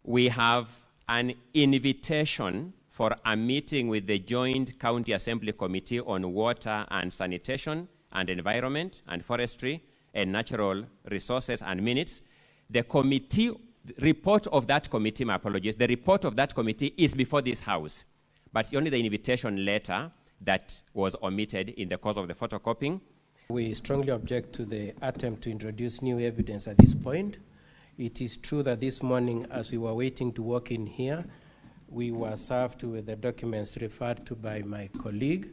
we have an invitation for a meeting with the Joint County Assembly Committee on Water and Sanitation and Environment and Forestry and Natural Resources and Minutes. The committee report of that committee, my apologies, the report of that committee is before this House, but only the invitation letter that was omitted in the course of the photocopying. We strongly object to the attempt to introduce new evidence at this point. It is true that this morning, as we were waiting to walk in here, we were served with the documents referred to by my colleague.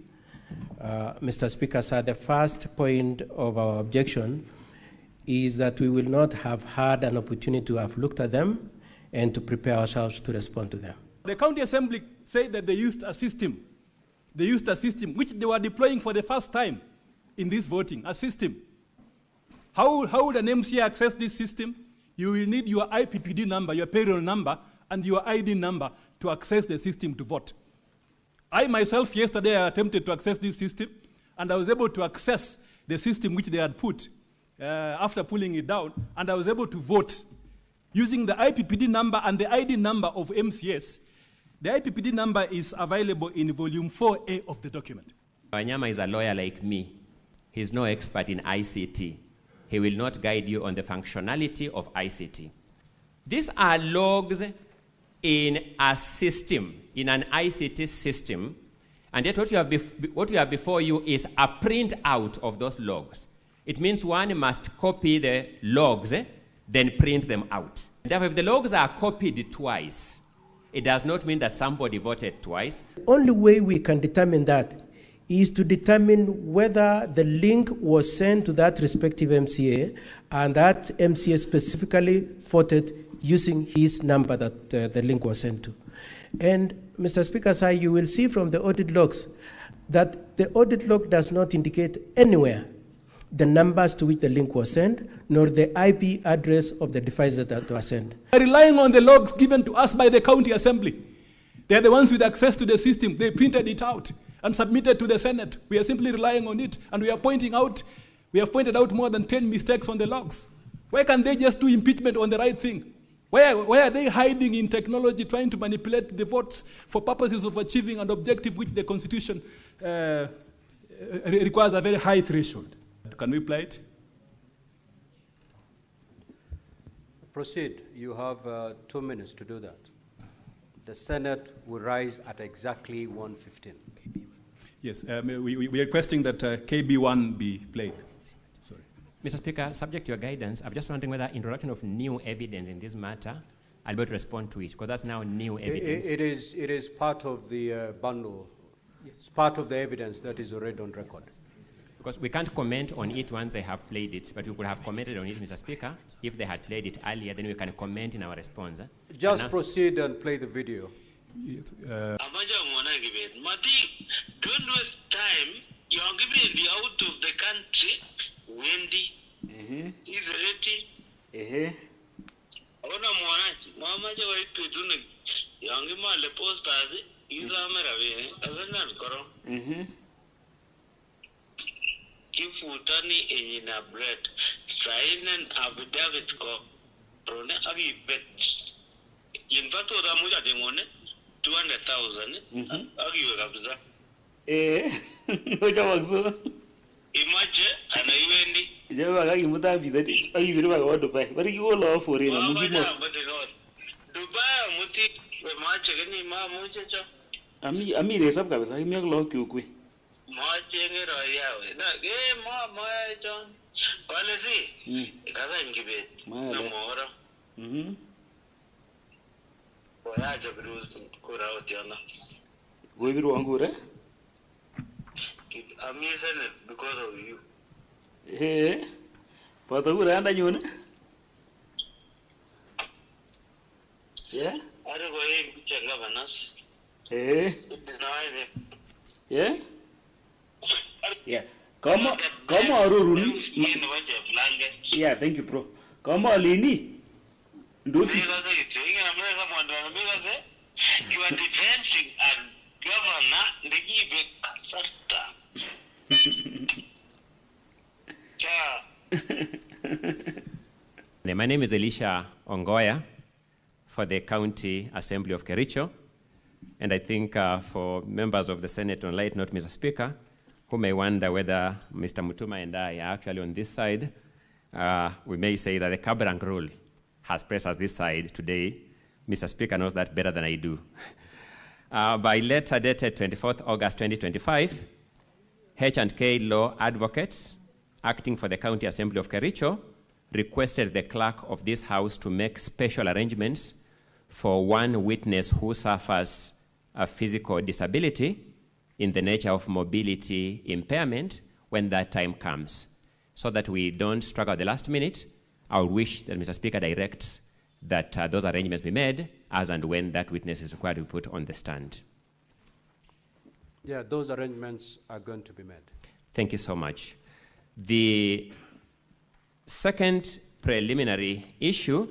Mr. Speaker, sir, the first point of our objection is that we will not have had an opportunity to have looked at them and to prepare ourselves to respond to them. The County Assembly said that they used a system. They used a system which they were deploying for the first time in this voting, a system. How would an MCA access this system? You will need your IPPD number, your payroll number, and your ID number to access the system to vote. I myself, yesterday, I attempted to access this system, and I was able to access the system which they had put after pulling it down, and I was able to vote using the IPPD number and the ID number of MCS. The IPPD number is available in volume 4A of the document. Wanyama is a lawyer like me. He's no expert in ICT. He will not guide you on the functionality of ICT. These are logs in a system, in an ICT system, and yet what you have before you is a print out of those logs. It means one must copy the logs, then print them out. Therefore, if the logs are copied twice, it does not mean that somebody voted twice. The only way we can determine that is to determine whether the link was sent to that respective MCA and that MCA specifically voted using his number that the link was sent to. And Mr. Speaker, sir, you will see from the audit logs that the audit log does not indicate anywhere the numbers to which the link was sent, nor the IP address of the devices that were sent. Relying on the logs given to us by the County Assembly. They're the ones with access to the system. They printed it out and submitted to the Senate. We are simply relying on it, and we have pointed out more than 10 mistakes on the logs. Why can't they just do impeachment on the right thing? Why are they hiding in technology, trying to manipulate the votes for purposes of achieving an objective which the Constitution requires a very high threshold? Can we play it? Proceed. You have 2 minutes to do that. The Senate will rise at exactly 1:15. Yes, we are requesting that KB1 be played. Sorry. Mr. Speaker, subject to your guidance, I'm just wondering whether introduction of new evidence in this matter, I'll be able to respond to it, because that's now new evidence. It is part of the bundle. Yes. It's part of the evidence that is already on record. Because we can't comment on it once they have played it, but we could have commented on it, Mr. Speaker. If they had played it earlier, then we can comment in our response. Just proceed and play the video. Don't waste time. You are giving the out of the country, Wendy. Is ready. Ona mwanachi, mamaje wa ipitune. Yangi male posters, izamera we, azana nkoro. Kifutani ina bread, sign an affidavit ko, rone agi bet. In fact, oda muja demone 200,000. Agi wekabuza. Oja wakso. Imaje anaiwendi. Jawa kaki mutambi that agi biru baga Dubai. Bari ki wolo fori na mugi mo. Dubai muti mache gani ma muje cha. Ami resab kabisa kimi aklo kyukwe. Mache ngero yawe. Na ma John. Wale si. Kaza ngibe. Na mora. Oya jabru kura otiana. Go biru angure? I'm using it because of you. Hey, pata kura anda nyone? Yeah? I don't go in to governors. Hey. Deny it. Yeah? Yeah. Come on, yeah, thank you, bro. Come on, Lini. Do it. You are defending a governor, the give My name is Elisha Ongoya for the County Assembly of Kericho. And I think for members of the Senate on light note, Mr. Speaker, who may wonder whether Mr. Mutuma and I are actually on this side, we may say that the Kabrang rule has placed us this side today. Mr. Speaker knows that better than I do. By letter dated 24th August 2025, H&K Law Advocates, acting for the County Assembly of Kericho, requested the clerk of this house to make special arrangements for one witness who suffers a physical disability in the nature of mobility impairment when that time comes. So that we don't struggle at the last minute, I would wish that Mr. Speaker directs that those arrangements be made as and when that witness is required to be put on the stand. Yeah, those arrangements are going to be made. Thank you so much. The second preliminary issue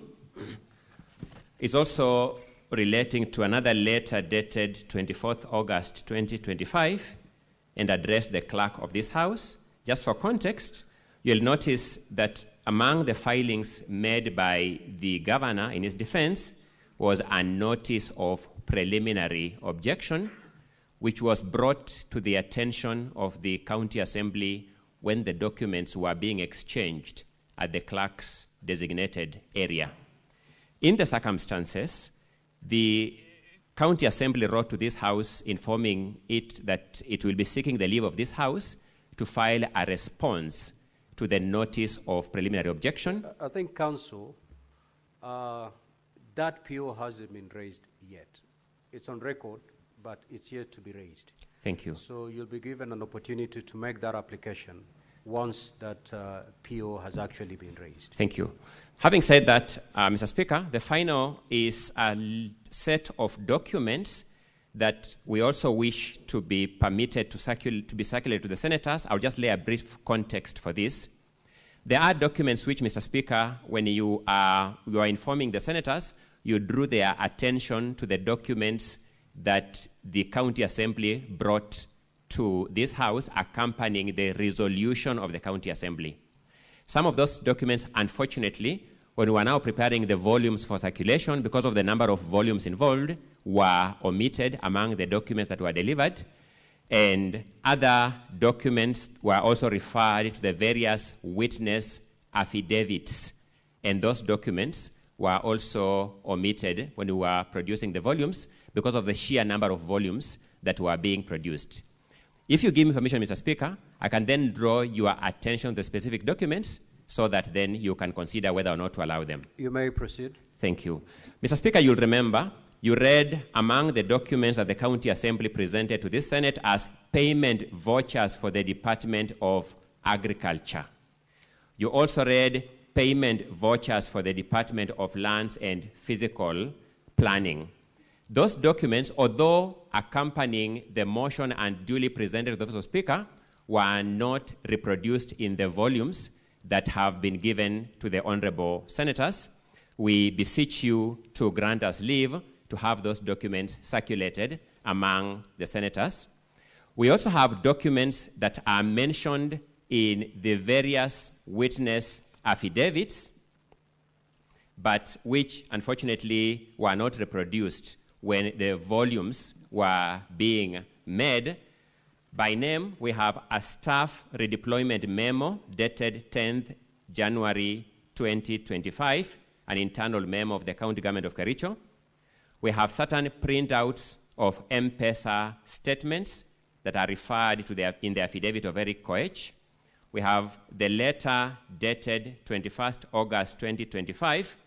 is also relating to another letter dated 24th August 2025 and addressed the clerk of this house. Just for context, you'll notice that among the filings made by the governor in his defense was a notice of preliminary objection, which was brought to the attention of the County Assembly when the documents were being exchanged at the clerk's designated area. In the circumstances, the County Assembly wrote to this house informing it that it will be seeking the leave of this house to file a response to the notice of preliminary objection. I think, Council, that PO hasn't been raised yet. It's on record, but it's yet to be raised. Thank you. So you'll be given an opportunity to make that application once that PO has actually been raised. Thank you. Having said that, Mr. Speaker, the final is a set of documents that we also wish to be permitted to be circulated to the senators. I'll just lay a brief context for this. There are documents which, Mr. Speaker, when you are informing the senators, you drew their attention to the documents that the County Assembly brought to this house accompanying the resolution of the County Assembly. Some of those documents, unfortunately, when we are now preparing the volumes for circulation, because of the number of volumes involved, were omitted among the documents that were delivered, and other documents were also referred to the various witness affidavits, and those documents were also omitted when we were producing the volumes because of the sheer number of volumes that were being produced. If you give me permission, Mr. Speaker, I can then draw your attention to the specific documents so that then you can consider whether or not to allow them. You may proceed. Thank you. Mr. Speaker, you'll remember you read among the documents that the County Assembly presented to this Senate as payment vouchers for the Department of Agriculture. You also read payment vouchers for the Department of Lands and Physical Planning. Those documents, although accompanying the motion and duly presented to the Office of Speaker, were not reproduced in the volumes that have been given to the honorable senators. We beseech you to grant us leave to have those documents circulated among the senators. We also have documents that are mentioned in the various witness affidavits, but which unfortunately were not reproduced when the volumes were being made. By name, we have a staff redeployment memo dated 10th January 2025, an internal memo of the County Government of Kericho. We have certain printouts of M-Pesa statements that are referred to in the affidavit of Eric Koech. We have the letter dated 21st August 2025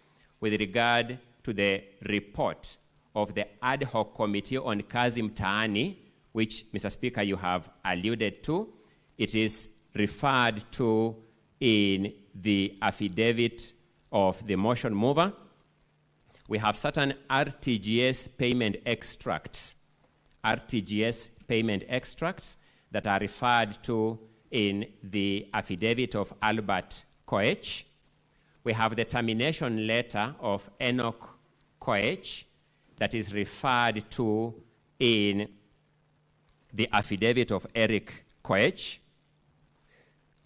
with regard to the report of the ad hoc committee on Kazi Mtaani, which, Mr. Speaker, you have alluded to. It is referred to in the affidavit of the motion mover. We have certain RTGS payment extracts that are referred to in the affidavit of Albert Koech. We have the termination letter of Enoch Koech that is referred to in the affidavit of Eric Koech.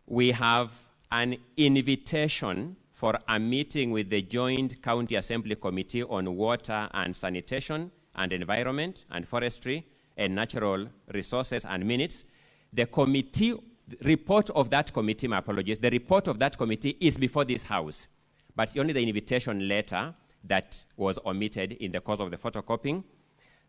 We have an invitation for a meeting with the Joint County Assembly Committee on Water and Sanitation and Environment and Forestry and Natural Resources and Minutes. The committee report of that committee, my apologies, the report of that committee is before this House, but only the invitation letter that was omitted in the course of the photocopying.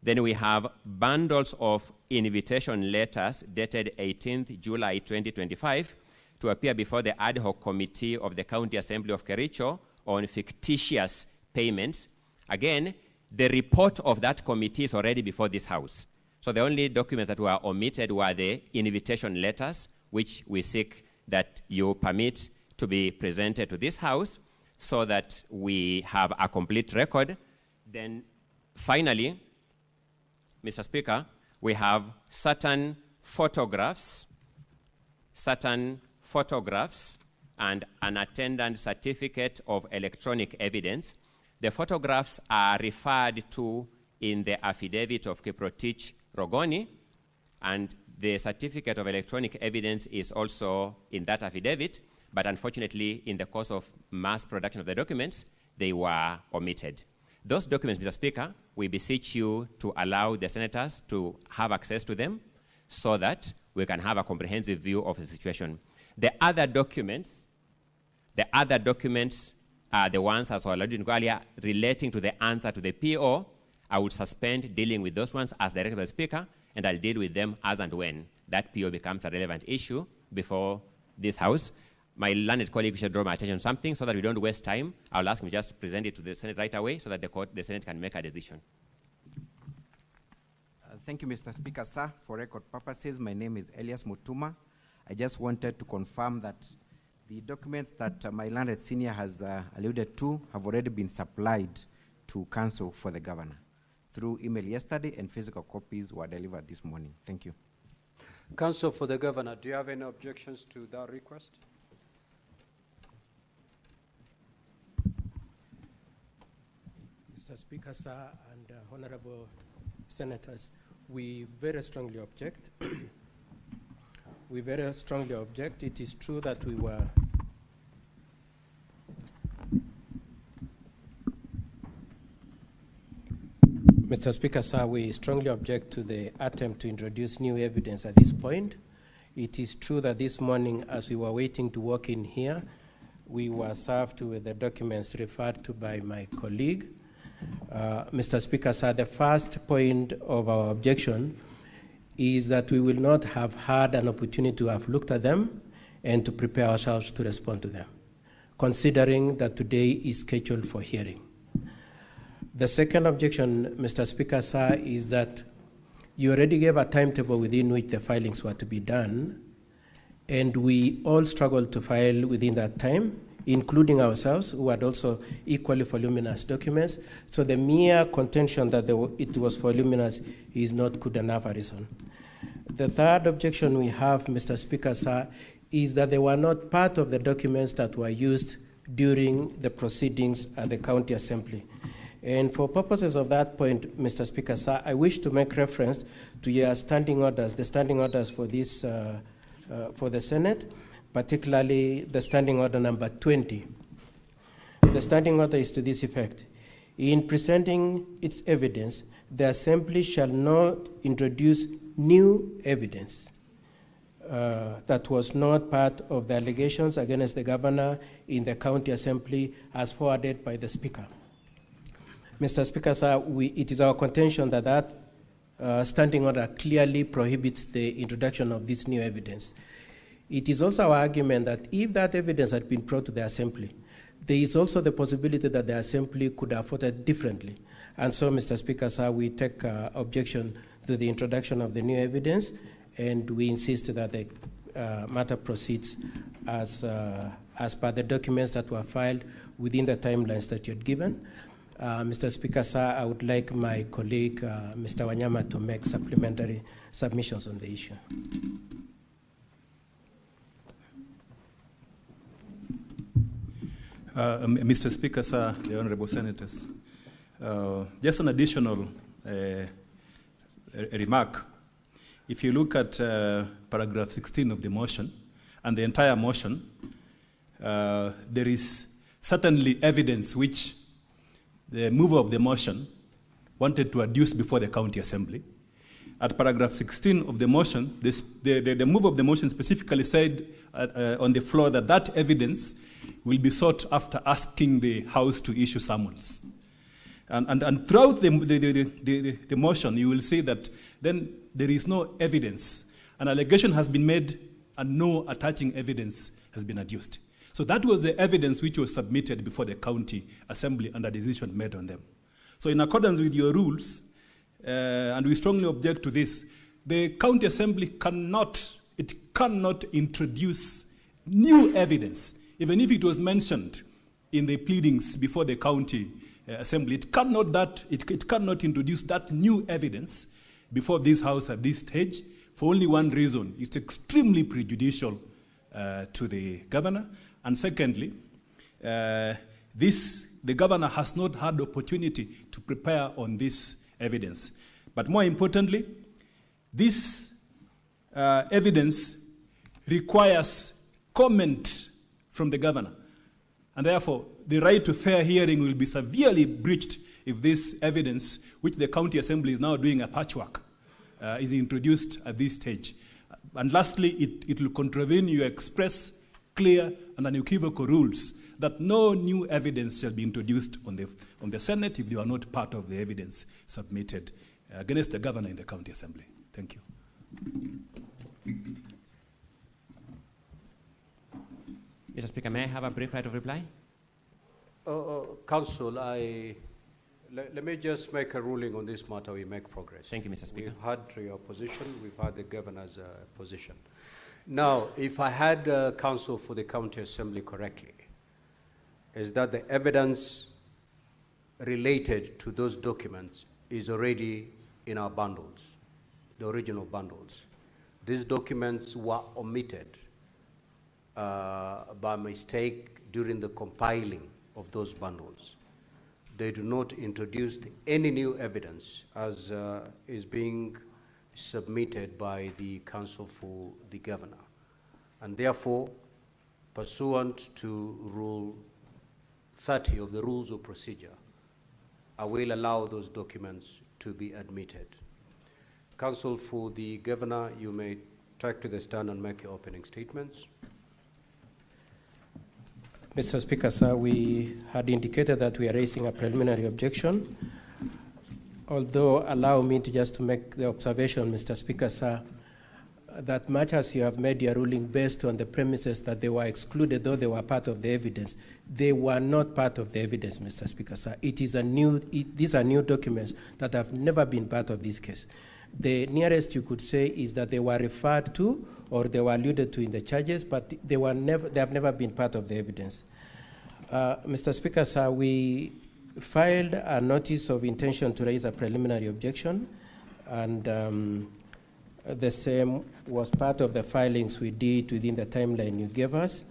Then we have bundles of invitation letters dated 18th July 2025 to appear before the ad hoc committee of the County Assembly of Kericho on fictitious payments. Again, the report of that committee is already before this House. So the only documents that were omitted were the invitation letters, which we seek that you permit to be presented to this House so that we have a complete record. Then finally, Mr. Speaker, we have certain photographs and an attendant certificate of electronic evidence. The photographs are referred to in the affidavit of Kiprotich Rogoni, and the certificate of electronic evidence is also in that affidavit, but unfortunately, in the course of mass production of the documents, they were omitted. Those documents, Mr. Speaker, we beseech you to allow the senators to have access to them so that we can have a comprehensive view of the situation. The other documents are the ones, as I alluded to earlier, relating to the answer to the PO. I would suspend dealing with those ones as director of the Speaker, and I'll deal with them as and when that PO becomes a relevant issue before this House. My learned colleague should draw my attention to something so that we don't waste time. I'll ask him just to present it to the Senate right away so that the Senate can make a decision. Thank you, Mr. Speaker, sir. For record purposes, my name is Elias Mutuma. I just wanted to confirm that the documents that my learned senior has alluded to have already been supplied to Council for the Governor through email yesterday, and physical copies were delivered this morning. Thank you. Council for the Governor, do you have any objections to that request? Mr. Speaker, sir, and honorable senators, we very strongly object. We very strongly object. It is true that we were Mr. Speaker, sir, we strongly object to the attempt to introduce new evidence at this point. It is true that this morning, as we were waiting to walk in here, we were served with the documents referred to by my colleague. Mr. Speaker, sir, the first point of our objection is that we will not have had an opportunity to have looked at them and to prepare ourselves to respond to them, considering that today is scheduled for hearing. The second objection, Mr. Speaker, sir, is that you already gave a timetable within which the filings were to be done, and we all struggled to file within that time, including ourselves, who had also equally voluminous documents. So the mere contention that it was voluminous is not good enough a reason. The third objection we have, Mr. Speaker, sir, is that they were not part of the documents that were used during the proceedings at the County Assembly. And for purposes of that point, Mr. Speaker, sir, I wish to make reference to your standing orders, the standing orders for this, for the Senate, particularly the standing order number 20. The standing order is to this effect. In presenting its evidence, the Assembly shall not introduce new evidence that was not part of the allegations against the Governor in the County Assembly as forwarded by the Speaker. Mr. Speaker, sir, it is our contention that that standing order clearly prohibits the introduction of this new evidence. It is also our argument that if that evidence had been brought to the Assembly, there is also the possibility that the Assembly could have voted differently. And so, Mr. Speaker, sir, we take objection to the introduction of the new evidence, and we insist that the matter proceeds as per the documents that were filed within the timelines that you had given. Mr. Speaker, sir, I would like my colleague, Mr. Wanyama, to make supplementary submissions on the issue. Mr. Speaker, sir, the Honorable Senators, just an additional remark. If you look at paragraph 16 of the motion and the entire motion, there is certainly evidence which the mover of the motion wanted to adduce before the County Assembly. At paragraph 16 of the motion, the mover of the motion specifically said on the floor that that evidence will be sought after asking the House to issue summons. And throughout the motion, you will see that then there is no evidence. An allegation has been made and no attaching evidence has been adduced. So that was the evidence which was submitted before the County Assembly and a decision made on them. So in accordance with your rules, and we strongly object to this, the County Assembly cannot introduce new evidence, even if it was mentioned in the pleadings before the County Assembly. It cannot introduce that new evidence before this House at this stage for only one reason. It's extremely prejudicial to the governor. And secondly, the governor has not had the opportunity to prepare on this evidence. But more importantly, this evidence requires comment from the governor. And therefore, the right to fair hearing will be severely breached if this evidence, which the County Assembly is now doing a patchwork, is introduced at this stage. And lastly, it will contravene your express, clear, and unequivocal rules that no new evidence shall be introduced on the Senate if they are not part of the evidence submitted against the governor in the County Assembly. Thank you. Mr. Speaker, may I have a brief right of reply? Council, let me just make a ruling on this matter. We make progress. Thank you, Mr. Speaker. We've had your position. We've had the governor's position. Now, if I had counsel for the County Assembly correctly, is that the evidence related to those documents is already in our bundles, the original bundles. These documents were omitted by mistake during the compiling of those bundles. They do not introduce any new evidence as is being submitted by the counsel for the governor. And therefore, pursuant to Rule 30 of the Rules of Procedure, I will allow those documents to be admitted. Counsel for the governor, you may take to the stand and make your opening statements. Mr. Speaker, sir, we had indicated that we are raising a preliminary objection. Although, allow me to make the observation, Mr. Speaker, sir, that much as you have made your ruling based on the premises that they were excluded, though they were part of the evidence, they were not part of the evidence, Mr. Speaker, sir. These are new documents that have never been part of this case. The nearest you could say is that they were referred to or they were alluded to in the charges, but they have never been part of the evidence. Mr. Speaker, sir, we filed a notice of intention to raise a preliminary objection, and the same was part of the filings we did within the timeline you gave us.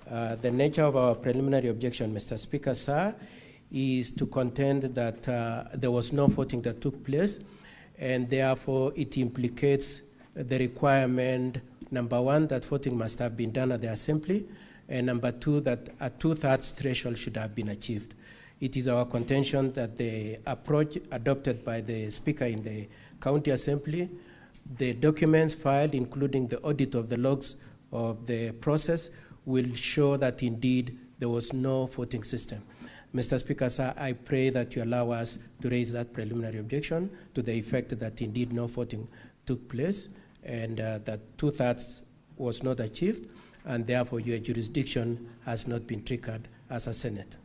The nature of our preliminary objection, Mr. Speaker, sir, is to contend that there was no voting that took place, and therefore it implicates the requirement, number one, that voting must have been done at the Assembly, and number two, that a two-thirds threshold should have been achieved. It is our contention that the approach adopted by the Speaker in the County Assembly, the documents filed, including the audit of the logs of the process, will show that indeed there was no voting system. Mr. Speaker, sir, I pray that you allow us to raise that preliminary objection to the effect that indeed no voting took place and that two-thirds was not achieved, and therefore your jurisdiction has not been triggered as a Senate.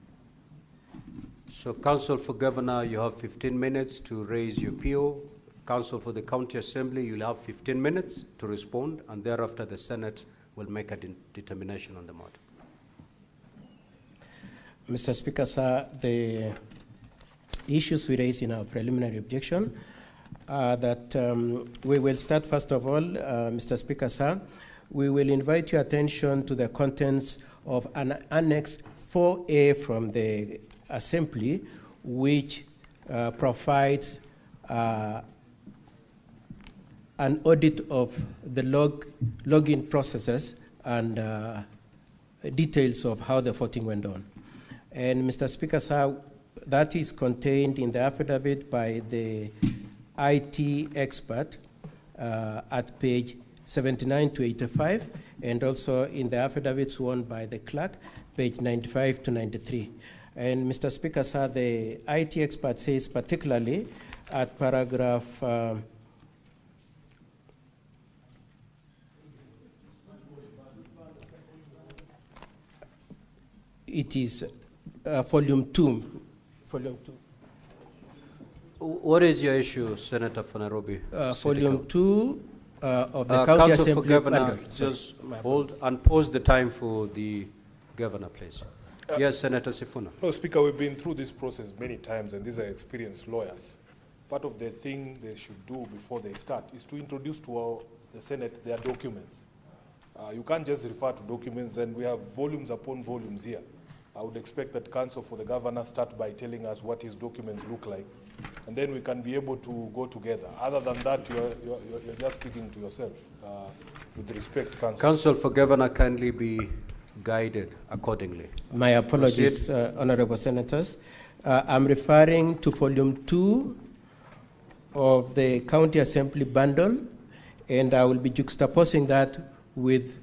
So, Counsel for Governor, you have 15 minutes to raise your appeal. Counsel for the County Assembly, you'll have 15 minutes to respond, and thereafter the Senate will make a determination on the matter. Mr. Speaker, sir, the issues we raise in our preliminary objection are that we will start, first of all, Mr. Speaker, sir, we will invite your attention to the contents of an Annex 4A from the Assembly, which provides an audit of the login processes and details of how the voting went on. And Mr. Speaker, sir, that is contained in the affidavit by the IT expert at page 79 to 85, and also in the affidavit sworn by the clerk, page 95 to 93. And Mr. Speaker, sir, the IT expert says particularly at paragraph it is volume 2. Volume 2. What is your issue, Senator for Nairobi? Volume 2 of the County Council Assembly. for Governor, just hold and pause the time for the Governor, please. Yes, Senator Sifuna. No, Speaker, we've been through this process many times, and these are experienced lawyers. Part of the thing they should do before they start is to introduce to the Senate their documents. You can't just refer to documents, and we have volumes upon volumes here. I would expect that Counsel for the Governor start by telling us what his documents look like, and then we can be able to go together. Other than that, you're just speaking to yourself. With respect, Counsel. Counsel for Governor, kindly be guided accordingly. My apologies, Honorable Senators. I'm referring to volume 2 of the County Assembly bundle, and I will be juxtaposing that with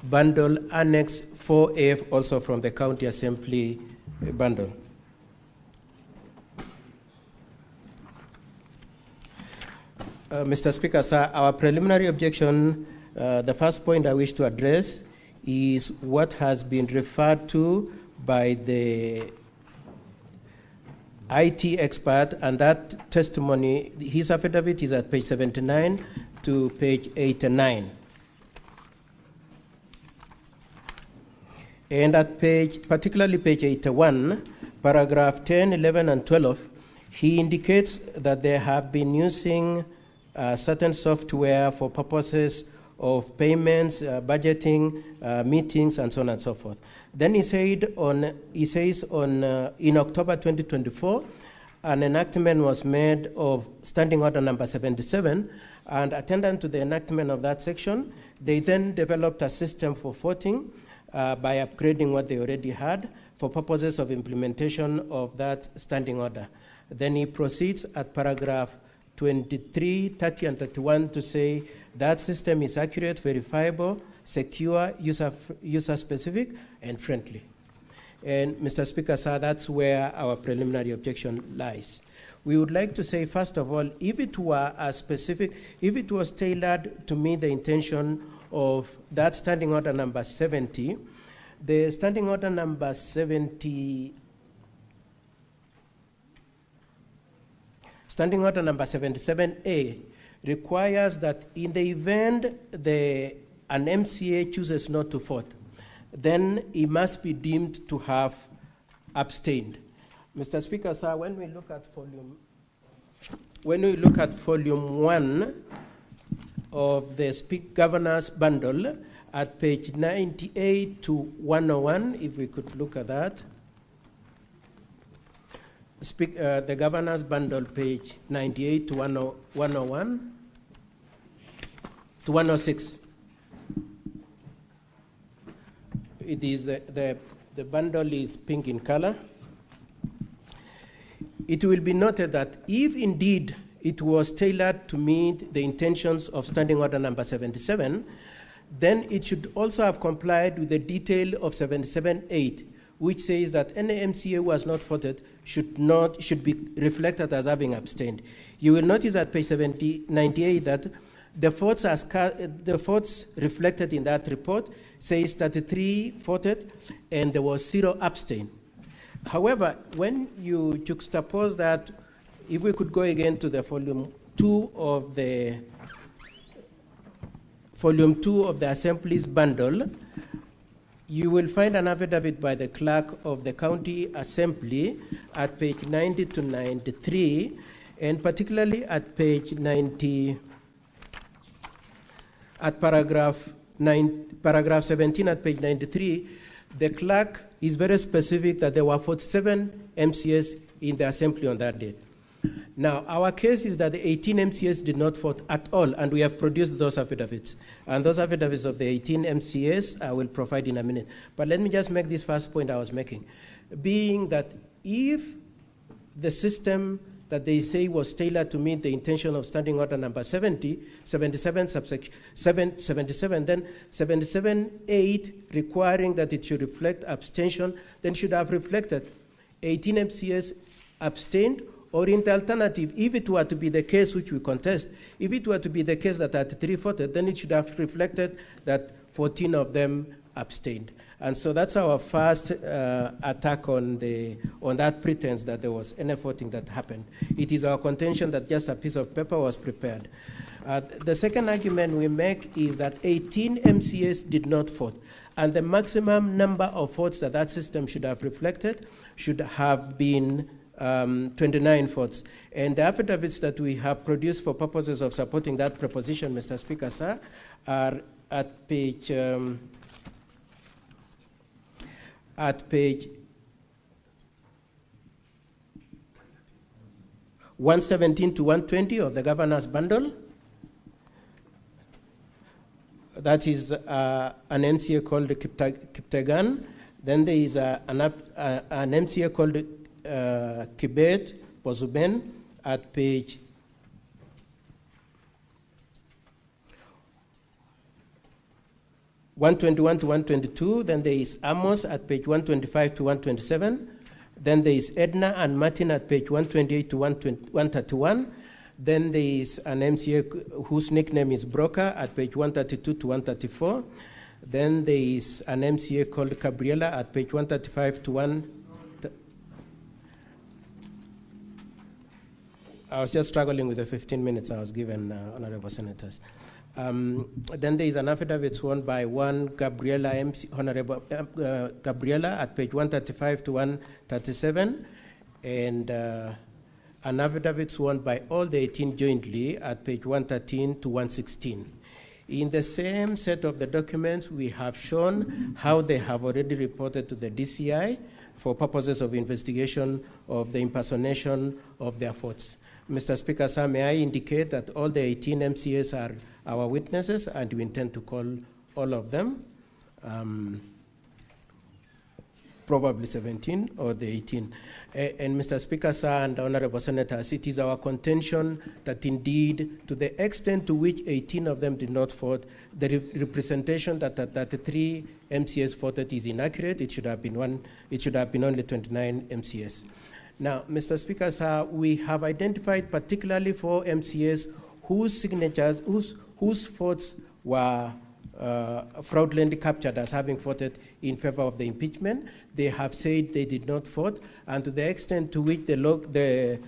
bundle Annex 4F, also from the County Assembly bundle. Mr. Speaker, sir, our preliminary objection, the first point I wish to address is what has been referred to by the IT expert, and that testimony, his affidavit is at page 79 to page 89. And at particularly page 81, paragraph 10, 11, and 12, he indicates that they have been using certain software for purposes of payments, budgeting, meetings, and so on and so forth. Then he says in October 2024, an enactment was made of Standing Order number 77, and attendant to the enactment of that section, they then developed a system for voting by upgrading what they already had for purposes of implementation of that standing order. Then he proceeds at paragraph 23, 30, and 31 to say that system is accurate, verifiable, secure, user-specific, and friendly. And Mr. Speaker, sir, that's where our preliminary objection lies. We would like to say, first of all, if it were if it was tailored to meet the intention of that standing order number 70, the standing order number 70, standing order number 77A requires that in the event an MCA chooses not to vote, then it must be deemed to have abstained. Mr. Speaker, sir, when we look at volume 1 of the Governor's bundle at page 98 to 101, if we could look at that. The Governor's bundle, page 98 to 101 to 106. It is the bundle is pink in color. It will be noted that if indeed it was tailored to meet the intentions of Standing Order number 77, then it should also have complied with the detail of 77.8, which says that any MCA who has not voted should be reflected as having abstained. You will notice at page 98 that the votes reflected in that report says 33 voted and there was 0 abstain. However, when you juxtapose that, if we could go again to the volume 2 of the Assembly's bundle, you will find an affidavit by the clerk of the County Assembly at page 90 to 93, and particularly at page 90, at paragraph 17 at page 93, the clerk is very specific that there were 47 MCAs in the Assembly on that date. Now, our case is that the 18 MCAs did not vote at all, and we have produced those affidavits. And those affidavits of the 18 MCAs I will provide in a minute. But let me just make this first point I was making. being that if the system that they say was tailored to meet the intention of Standing Order number 77, then 77.8 requiring that it should reflect abstention, then should have reflected 18 MCAs abstained, or in the alternative, if it were to be the case which we contest, if it were to be the case that 33 voted, then it should have reflected that 14 of them abstained. And so that's our first attack on that pretense that there was any voting that happened. It is our contention that just a piece of paper was prepared. The second argument we make is that 18 MCAs did not vote, and the maximum number of votes that that system should have reflected should have been 29 votes. And the affidavits that we have produced for purposes of supporting that proposition, Mr. Speaker, sir, are at page 117 to 120 of the governor's bundle. That is an MCA called Kiptagan. Then there is an MCA called Kibet Bozuben at page 121 to 122. Then there is Amos at page 125 to 127. Then there is Edna and Martin at page 128 to 131. Then there is an MCA whose nickname is Broker at page 132 to 134. Then there is an MCA called Gabriela at page 135 to 1. I was just struggling with the 15 minutes I was given, Honorable Senators. Then there is an affidavit sworn by one Gabriela, Honorable Gabriela at page 135 to 137, and an affidavit sworn by all the 18 jointly at page 113 to 116. In the same set of the documents, we have shown how they have already reported to the DCI for purposes of investigation of the impersonation of their votes. Mr. Speaker, sir, may I indicate that all the 18 MCAs are our witnesses, and we intend to call all of them, probably 17 or the 18. And Mr. Speaker, sir, and Honorable Senators, it is our contention that indeed, to the extent to which 18 of them did not vote, the representation that 33 MCAs voted is inaccurate. It should have been only 29 MCAs. Now, Mr. Speaker, sir, we have identified particularly 4 MCAs whose signatures, whose votes were fraudulently captured as having voted in favor of the impeachment. They have said they did not vote, and to the extent to which the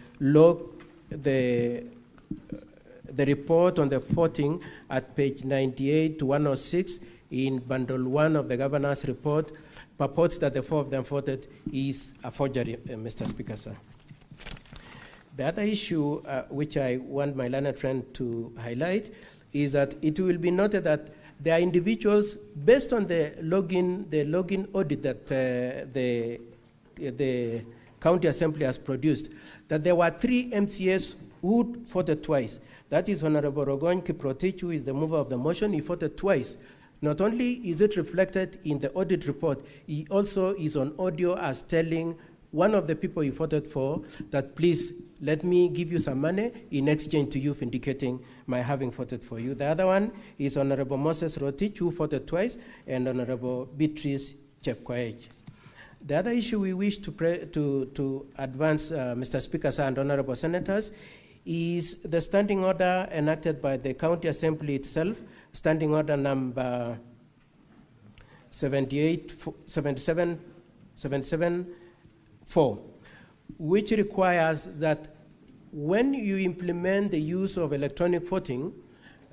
report on the voting at page 98 to 106 in bundle 1 of the governor's report purports that the 4 of them voted is a forgery, Mr. Speaker, sir. The other issue which I want my learned friend to highlight is that it will be noted that there are individuals, based on the login audit that the County Assembly has produced, that there were 3 MCAs who voted twice. That is Honorable Rogon Kiprotich, who is the mover of the motion. He voted twice. Not only is it reflected in the audit report, he also is on audio as telling one of the people he voted for that, please let me give you some money in exchange to you for indicating my having voted for you. The other one is Honorable Moses Rotich, who voted twice, and Honorable Beatrice Chepkoech. The other issue we wish to advance, Mr. Speaker, sir, and Honorable Senators, is the standing order enacted by the County Assembly itself, standing order number 77-4, which requires that when you implement the use of electronic voting,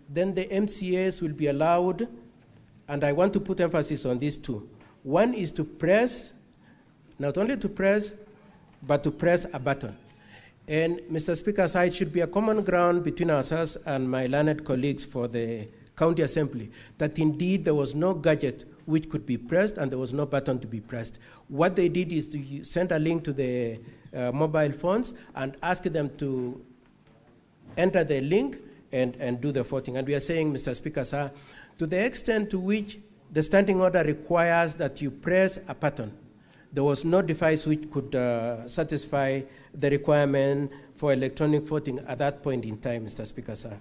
then the MCAs will be allowed, and I want to put emphasis on these 2. One is to press, not only to press, but to press a button. And Mr. Speaker, so it should be a common ground between ourselves and my learned colleagues for the County Assembly that indeed there was no gadget which could be pressed and there was no button to be pressed. What they did is to send a link to the mobile phones and ask them to enter the link and do the voting. And we are saying, Mr. Speaker, sir, to the extent to which the standing order requires that you press a button, there was no device which could satisfy the requirement for electronic voting at that point in time, Mr. Speaker, sir.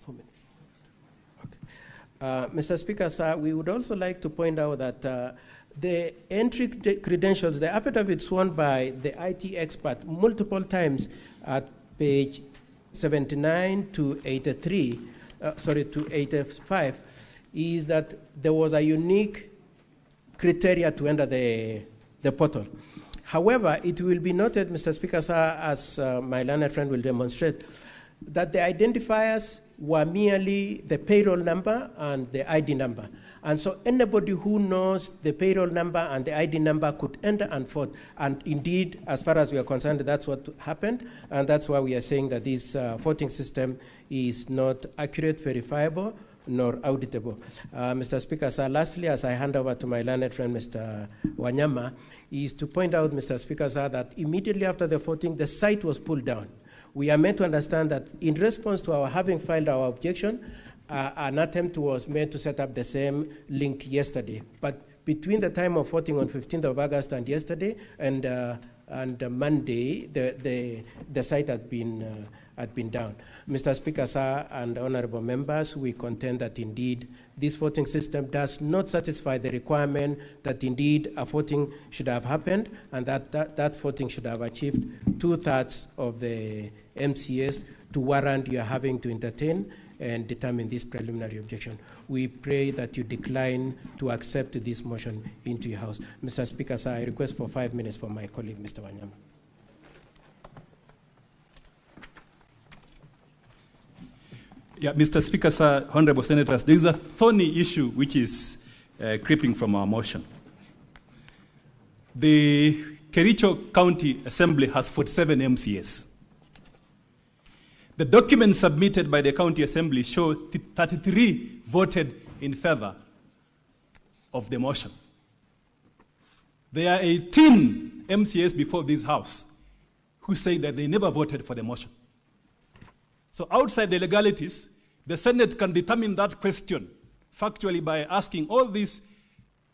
4 minutes. Okay. Mr. Speaker, sir, we would also like to point out that the entry credentials, the affidavit sworn by the IT expert multiple times at page 79 to 83, to 85, is that there was a unique criteria to enter the portal. However, it will be noted, Mr. Speaker, sir, as my learned friend will demonstrate, that the identifiers were merely the payroll number and the ID number. And so anybody who knows the payroll number and the ID number could enter and vote. And indeed, as far as we are concerned, that's what happened. And that's why we are saying that this voting system is not accurate, verifiable, nor auditable. Mr. Speaker, sir, lastly, as I hand over to my learned friend, Mr. Wanyama, is to point out, Mr. Speaker, sir, that immediately after the voting, the site was pulled down. We are meant to understand that in response to our having filed our objection, an attempt was made to set up the same link yesterday. But between the time of voting on 15th of August and yesterday and Monday, the site had been down. Mr. Speaker, sir, and honorable members, we contend that indeed this voting system does not satisfy the requirement that indeed a voting should have happened and that voting should have achieved 2/3 of the MCS to warrant you having to entertain and determine this preliminary objection. We pray that you decline to accept this motion into your House. Mr. Speaker, sir, I request for 5 minutes for my colleague, Mr. Wanyama. Yeah, Mr. Speaker, sir, honorable senators, there is a thorny issue which is creeping from our motion. The Kericho County Assembly has 47 MCAs. The documents submitted by the County Assembly show 33 voted in favor of the motion. There are 18 MCAs before this House who say that they never voted for the motion. So outside the legalities, the Senate can determine that question factually by asking all these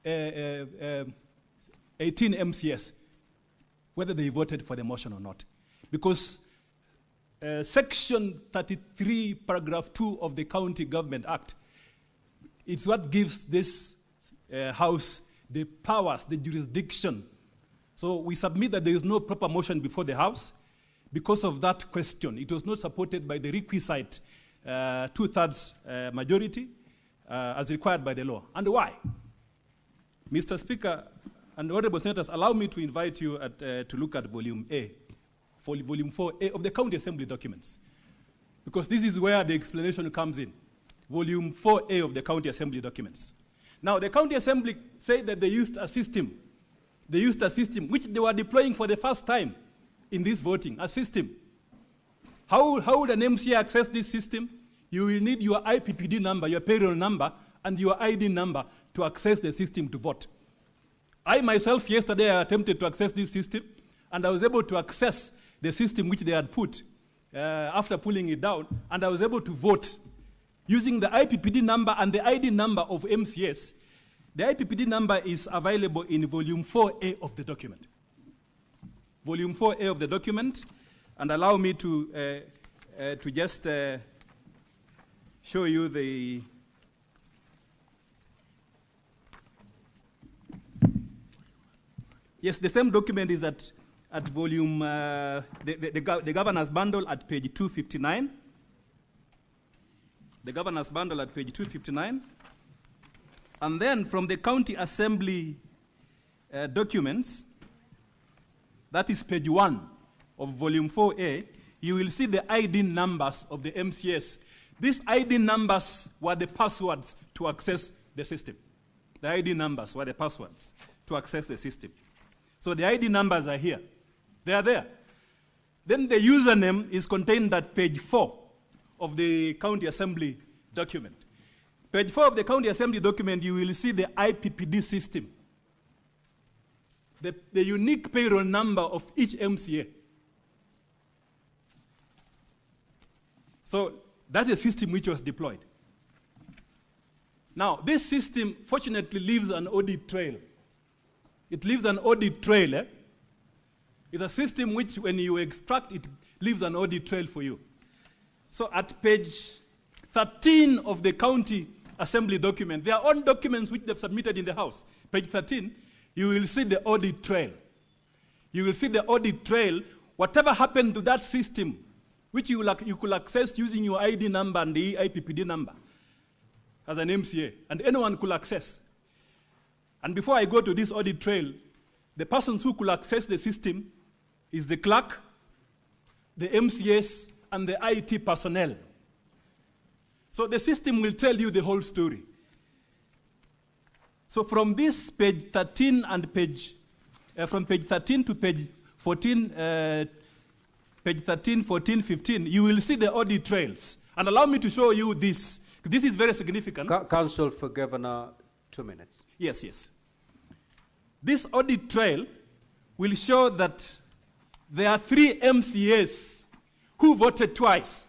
18 MCAs whether they voted for the motion or not. Because Section 33, Paragraph 2 of the County Government Act, it's what gives this House the powers, the jurisdiction. So we submit that there is no proper motion before the House because of that question. It was not supported by the requisite 2/3 majority as required by the law. And why? Mr. Speaker and honorable senators, allow me to invite you to look at Volume A, Volume 4A of the County Assembly documents, because this is where the explanation comes in. Volume 4A of the County Assembly documents. Now, the County Assembly said that they used a system. They used a system which they were deploying for the first time in this voting, a system. How would an MCA access this system? You will need your IPPD number, your payroll number, and your ID number to access the system to vote. I myself, yesterday, I attempted to access this system, and I was able to access the system which they had put after pulling it down, and I was able to vote using the IPPD number and the ID number of MCS. The IPPD number is available in Volume 4A of the document. Volume 4A of the document, and allow me to just show you the yes, the same document is at volume, the governor's bundle at page 259. The governor's bundle at page 259. And then from the County Assembly documents, that is page 1 of volume 4A, you will see the ID numbers of the MCS. These ID numbers were the passwords to access the system. The ID numbers were the passwords to access the system. So the ID numbers are here. They are there. Then the username is contained at page 4 of the County Assembly document. Page 4 of the County Assembly document, you will see the IPPD system. The unique payroll number of each MCA. So that is a system which was deployed. Now, this system fortunately leaves an audit trail. It leaves an audit trail. Eh? It's a system which, when you extract, it leaves an audit trail for you. So at page 13 of the county assembly document, their own documents which they've submitted in the House, page 13, you will see the audit trail. You will see the audit trail, whatever happened to that system, which you could access using your ID number and the IPPD number as an MCA, and anyone could access. And before I go to this audit trail, the persons who could access the system is the clerk, the MCS, and the IT personnel. So the system will tell you the whole story. So from this page 13 and from page 13 to page 14, page 13, 14, 15, you will see the audit trails. And allow me to show you this. This is very significant. Counsel for Governor, 2 minutes. Yes, yes. This audit trail will show that there are 3 MCAs who voted twice.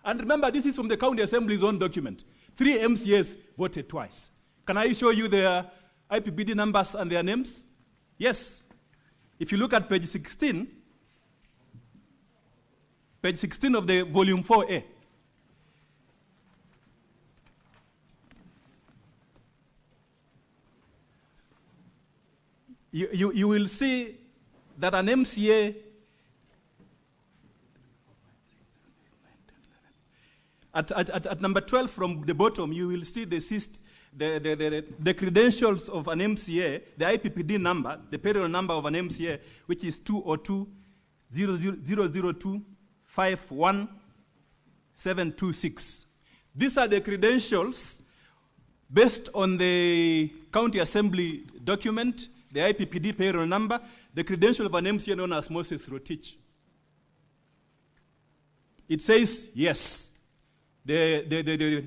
And remember, this is from the County Assembly's own document. 3 MCAs voted twice. Can I show you their IPPD numbers and their names? Yes. If you look at page 16 of the volume 4A, you will see that an MCA at number 12 from the bottom, you will see the credentials of an MCA, the IPPD number, the payroll number of an MCA, which is 202-002-51726. These are the credentials based on the County Assembly document, the IPPD payroll number, the credential of an MCA known as Moses Rotich. It says yes. The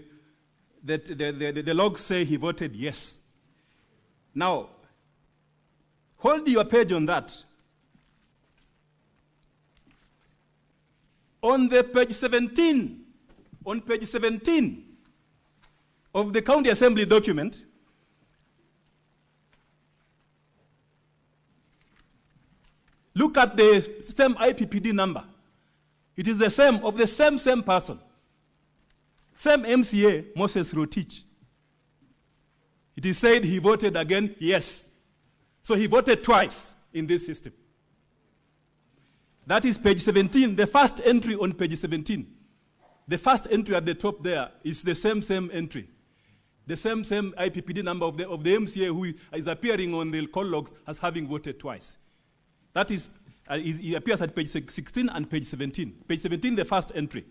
logs say he voted yes. Now, hold your page on that. On page 17 of the County Assembly document, look at the same IPPD number. It is the same, of the same person. Same MCA, Moses Rotich. It is said he voted again, yes. So he voted twice in this system. That is page 17, the first entry on page 17. The first entry at the top there is the same entry. The same IPPD number of the MCA who is appearing on the call logs as having voted twice. That is, it appears at page 16 and page 17. Page 17, the first entry.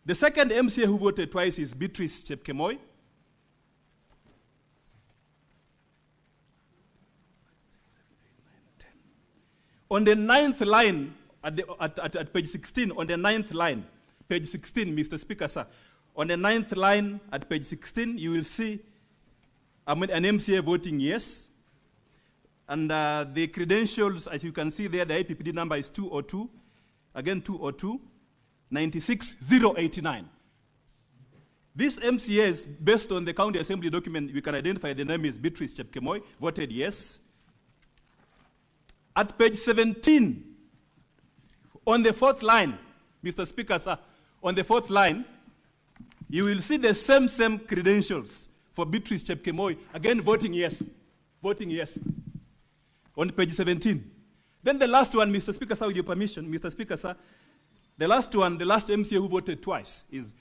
The second MCA who voted twice is Beatrice Chepkemoi. On the 9th line, at page 16, on the 9th line, page 16, Mr. Speaker, sir, on the 9th line at page 16, you will see an MCA voting yes. And the credentials, as you can see there, the IPPD number is 202, again 202. 96089. This MCAs, based on the County Assembly document, we can identify the name is Beatrice Chepkemoi, voted yes. At page 17, on the 4th line, Mr. Speaker, sir, on the 4th line, you will see the same credentials for Beatrice Chepkemoi, again voting yes. On page 17. Then the last one, Mr. Speaker, sir, with your permission, Mr. Speaker, sir, the last one, the last MCA who voted twice is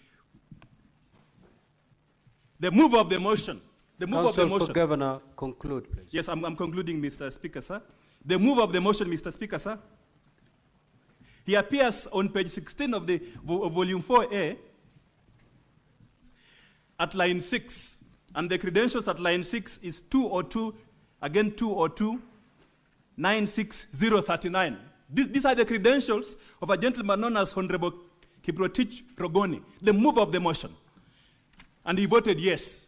the mover of the motion. The mover of the motion. For Governor, conclude, please. Yes, I'm concluding, Mr. Speaker, sir. The mover of the motion, Mr. Speaker, sir. He appears on page 16 of the volume 4A at line 6. And the credentials at line 6 is 202, again 202, 96039. These are the credentials of a gentleman known as Honorable Kiprotich Rogoni, the mover of the motion. And he voted yes.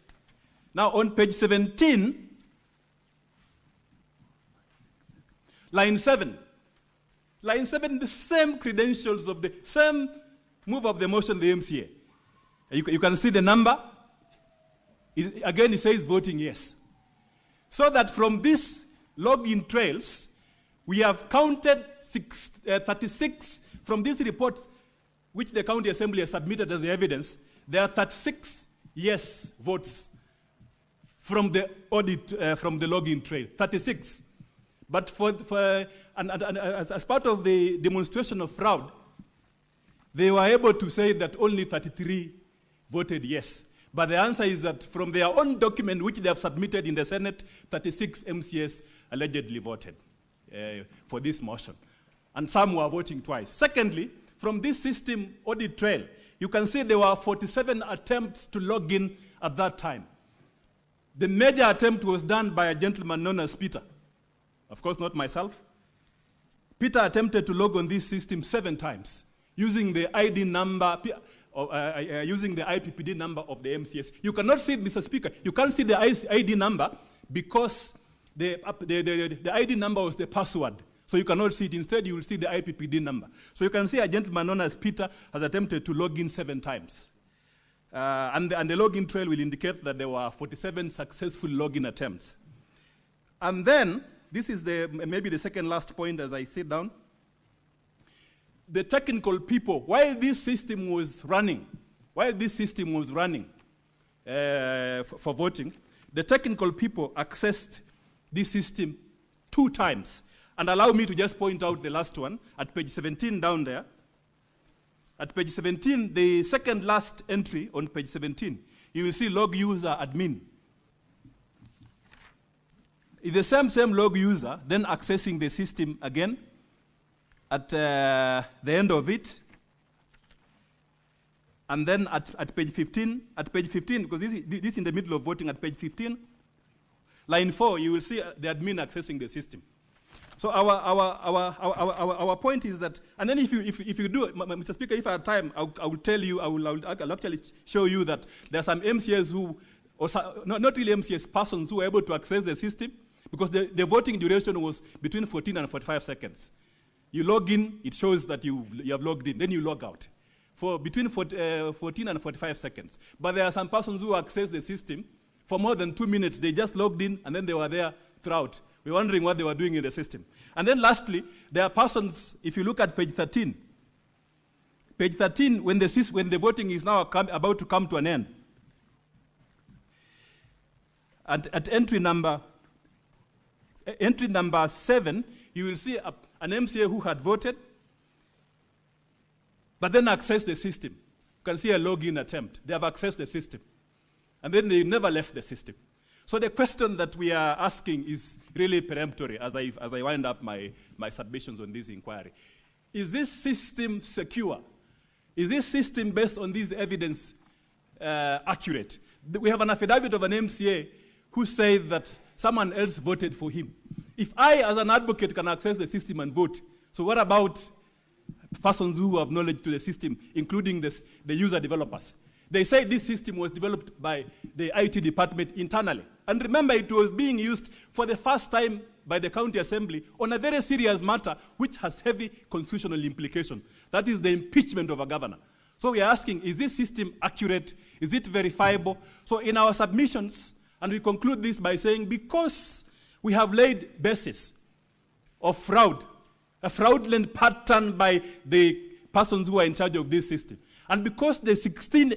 Now on page 17, line 7. Line 7, the same credentials of the same mover of the motion, the MCA. You can see the number. Again, it says voting yes. So that from these login trails, we have counted 36 from these reports, which the County Assembly has submitted as the evidence. There are 36 yes votes from the audit, from the login trail, 36. But as part of the demonstration of fraud, they were able to say that only 33 voted yes. But the answer is that from their own document, which they have submitted in the Senate, 36 MCAs allegedly voted for this motion. And some were voting twice. Secondly, from this system audit trail, you can see there were 47 attempts to log in at that time. The major attempt was done by a gentleman known as Peter. Of course, not myself. Peter attempted to log on this system 7 times using the ID number, using the IPPD number of the MCS. You cannot see it, Mr. Speaker. You can't see the ID number because the ID number was the password. So you cannot see it. Instead, you will see the IPPD number. So you can see a gentleman known as Peter has attempted to log in 7 times. And the login trail will indicate that there were 47 successful login attempts. And then, this is maybe the second last point as I sit down. The technical people, while this system was running for voting, the technical people accessed this system 2 times. And allow me to just point out the last one at page 17 down there. At page 17, the second last entry on page 17, you will see log user admin. It's the same log user, then accessing the system again at the end of it. And then at page 15, because this is in the middle of voting, at page 15, line 4, you will see the admin accessing the system. So our point is that, and then if you do, Mr. Speaker, if I have time, I will tell you, I'll actually show you that there are some MCAs who, or not really MCAs, persons who were able to access the system because the voting duration was between 14 and 45 seconds. You log in, it shows that you have logged in, then you log out for between 14 and 45 seconds. But there are some persons who access the system for more than 2 minutes. They just logged in and then they were there throughout. We're wondering what they were doing in the system. And then lastly, there are persons, if you look at page 13, when the voting is now about to come to an end, at entry number 7, you will see an MCA who had voted, but then accessed the system. You can see a login attempt. They have accessed the system. And then they never left the system. So the question that we are asking is really peremptory as I wind up my submissions on this inquiry. Is this system secure? Is this system based on this evidence accurate? We have an affidavit of an MCA who said that someone else voted for him. If I, as an advocate, can access the system and vote, so what about persons who have knowledge to the system, including the user developers? They say this system was developed by the IT department internally. And remember, it was being used for the first time by the County Assembly on a very serious matter which has heavy constitutional implication. That is the impeachment of a governor. So we are asking, is this system accurate? Is it verifiable? So in our submissions, and we conclude this by saying, because we have laid basis of fraud, a fraudulent pattern by the persons who are in charge of this system, and because the 17,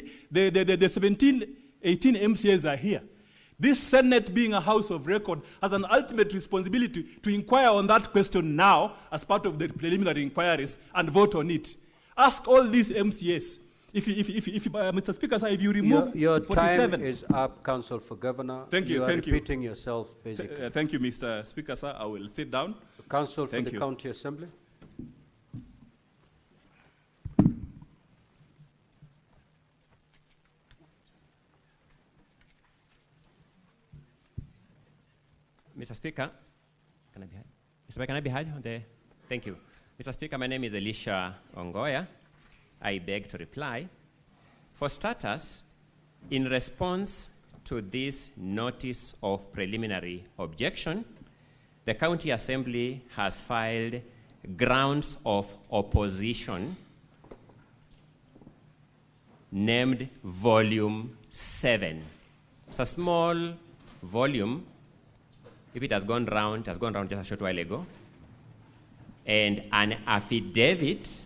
18 MCAs are here, this Senate, being a house of record, has an ultimate responsibility to inquire on that question now as part of the preliminary inquiries and vote on it. Ask all these MCAs. Mr. Speaker, if you remove your 47... time is up, Counsel for Governor. Thank you, You are repeating yourself, basically. Thank you, Mr. Speaker, sir. I will sit down. Counsel for the County Assembly. Mr. Speaker, can I be heard? Mr. Speaker, can I be heard? Thank you. Mr. Speaker, my name is Elisha Ongoya. I beg to reply. For starters, in response to this notice of preliminary objection, the County Assembly has filed grounds of opposition named Volume 7 It's a small volume. If it has gone round just a short while ago. And an affidavit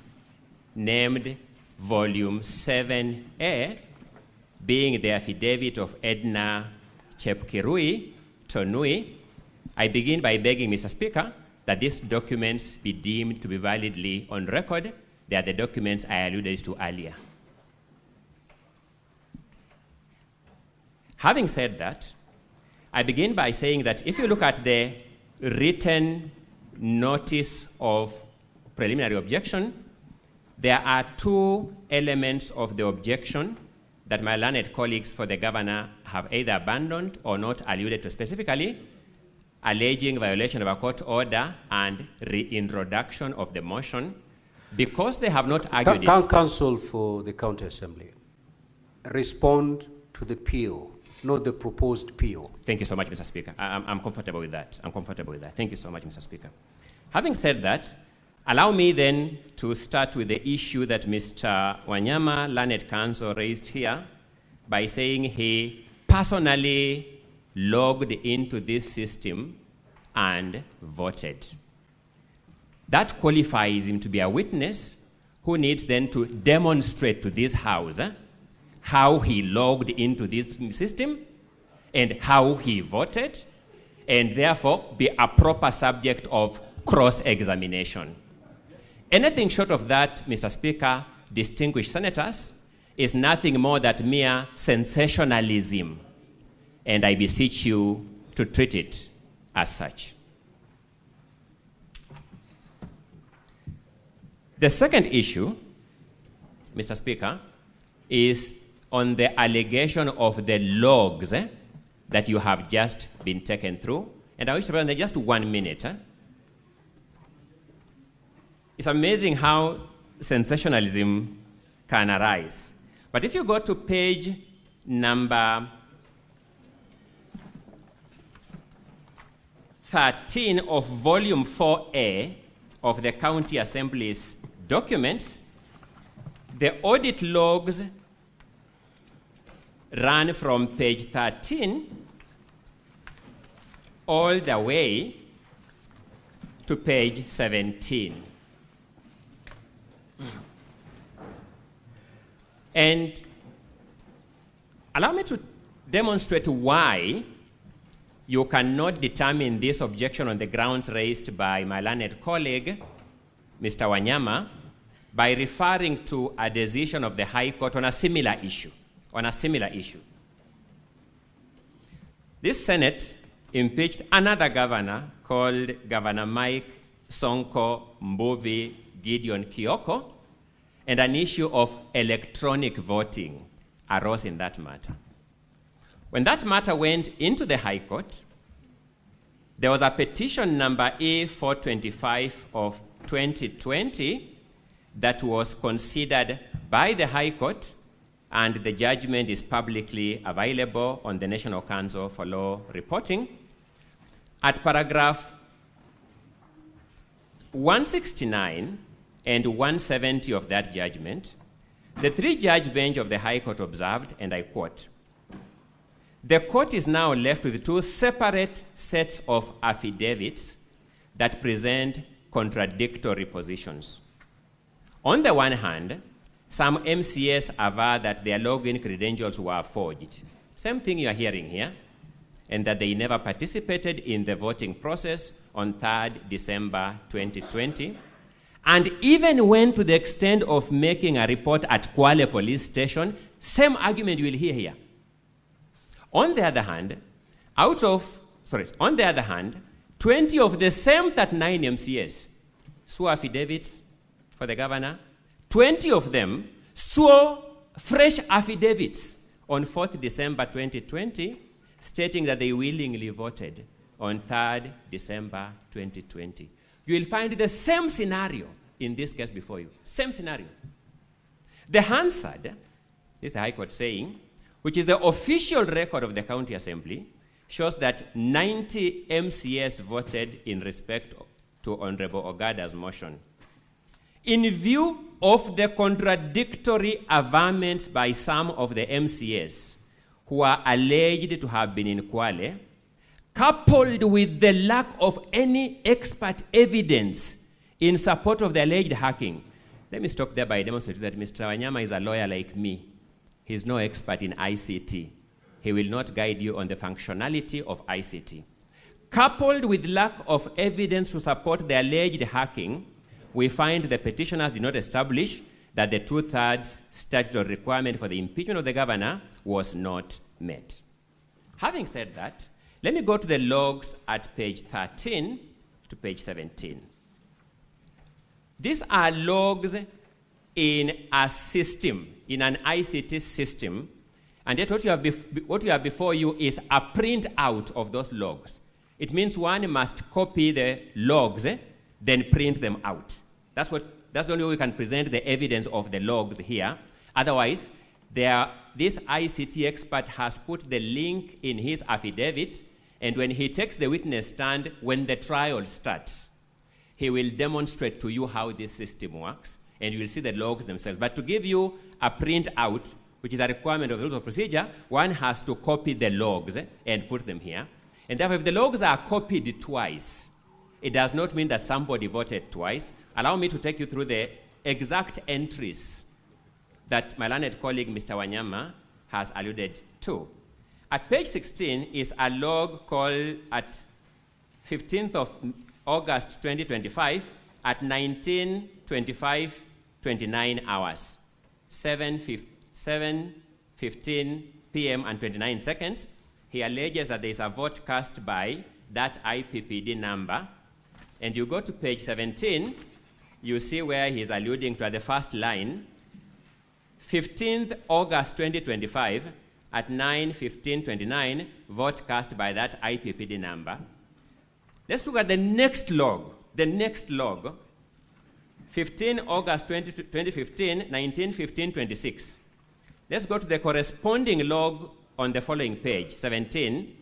named Volume 7A, being the affidavit of Edna Chepkirui Tonui. I begin by begging Mr. Speaker that these documents be deemed to be validly on record. They are the documents I alluded to earlier. Having said that, I begin by saying that if you look at the written notice of preliminary objection, there are two elements of the objection that my learned colleagues for the governor have either abandoned or not alluded to specifically, alleging violation of a court order and reintroduction of the motion, because they have not argued it. Counsel for the County Assembly, respond to the PO, not the proposed PO. Thank you so much, Mr. Speaker. I'm comfortable with that. Thank you so much, Mr. Speaker. Having said that, allow me then to start with the issue that Mr. Wanyama, learned counsel, raised here by saying he personally logged into this system and voted. That qualifies him to be a witness who needs then to demonstrate to this House how he logged into this system and how he voted, and therefore be a proper subject of cross-examination. Anything short of that, Mr. Speaker, distinguished senators, is nothing more than mere sensationalism, and I beseech you to treat it as such. The second issue, Mr. Speaker, is on the allegation of the logs that you have just been taken through. And I wish to spend just 1 minute. It's amazing how sensationalism can arise. But if you go to page number 13 of volume 4A of the County Assembly's documents, the audit logs run from page 13 all the way to page 17. And allow me to demonstrate why you cannot determine this objection on the grounds raised by my learned colleague, Mr. Wanyama, by referring to a decision of the High Court on a similar issue. This Senate impeached another governor called Governor Mike Sonko Mbuvi Gideon Kioko, and an issue of electronic voting arose in that matter. When that matter went into the High Court, there was a petition number A425 of 2020 that was considered by the High Court, and the judgment is publicly available on the National Council for Law Reporting. At paragraph 169 and 170 of that judgment, the three-judge bench of the High Court observed, and I quote, "The court is now left with two separate sets of affidavits that present contradictory positions. On the one hand, some MCS aver that their login credentials were forged. Same thing you are hearing here, and that they never participated in the voting process on 3rd December 2020, and even went to the extent of making a report at Kwale Police Station. Same argument you will hear here. On the other hand, 20 of the same 39 MCS swore affidavits for the governor. 20 of them swore fresh affidavits on 4th December 2020, stating that they willingly voted on 3rd December 2020. You will find the same scenario in this case before you. Same scenario. The Hansard, this is the High Court saying, which is the official record of the County Assembly, shows that 90 MCS voted in respect to Honorable Ogada's motion. In view of the contradictory averments by some of the MCS who are alleged to have been in Kwale, coupled with the lack of any expert evidence in support of the alleged hacking. Let me stop there by demonstrating that Mr. Wanyama is a lawyer like me. He's no expert in ICT. He will not guide you on the functionality of ICT. Coupled with lack of evidence to support the alleged hacking, we find the petitioners did not establish that the 2/3 statutory requirement for the impeachment of the governor was not met. Having said that, let me go to the logs at page 13 to page 17. These are logs in a system, in an ICT system, and yet what you have before you is a printout of those logs. It means one must copy the logs, then print them out. That's the only way we can present the evidence of the logs here. Otherwise, this ICT expert has put the link in his affidavit, and when he takes the witness stand, when the trial starts, he will demonstrate to you how this system works, and you will see the logs themselves. But to give you a printout, which is a requirement of the rules of procedure, one has to copy the logs and put them here. And therefore, if the logs are copied twice, it does not mean that somebody voted twice. Allow me to take you through the exact entries that my learned colleague, Mr. Wanyama, has alluded to. At page 16 is a log called at 15th of August 2025 at 19:25:29 hours, 7:15 p.m. and 29 seconds. He alleges that there is a vote cast by that IPPD number. And you go to page 17, you see where he's alluding to at the first line, 15th August 2025 at 9:15:29, vote cast by that IPPD number. Let's look at the next log. 15 August 2015, 19:15:26. Let's go to the corresponding log on the following page, 17,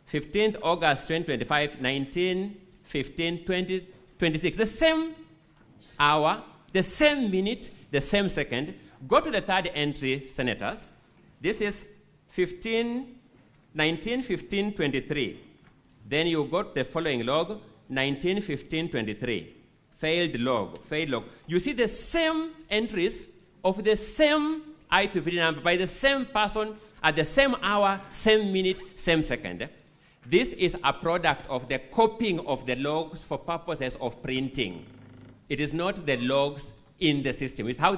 15th August 2025, 19:15:26. The same hour, the same minute, the same second. Go to the third entry, Senators. This is 19:15:23. Then you got the following log, 19:15:23. Failed log. You see the same entries of the same IPPD number by the same person at the same hour, same minute, same second. This is a product of the copying of the logs for purposes of printing. It is not the logs in the system. It's how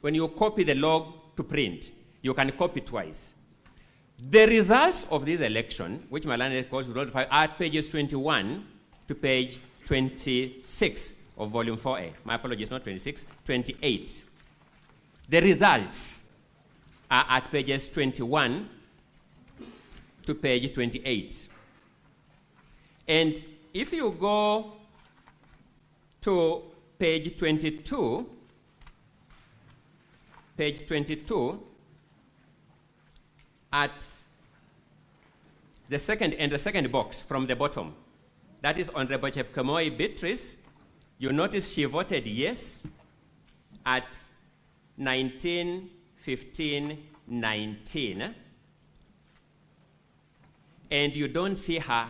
when you copy the log to print, you can copy twice. The results of this election, which my learned calls are at pages 21 to page 26 of volume 4A. My apologies, not 26, 28. The results are at pages 21 to page 28. And if you go to page 22, at the second box from the bottom, that is Honorable Chepkemoi Beatrice, you notice she voted yes at 19:15:19, and you don't see her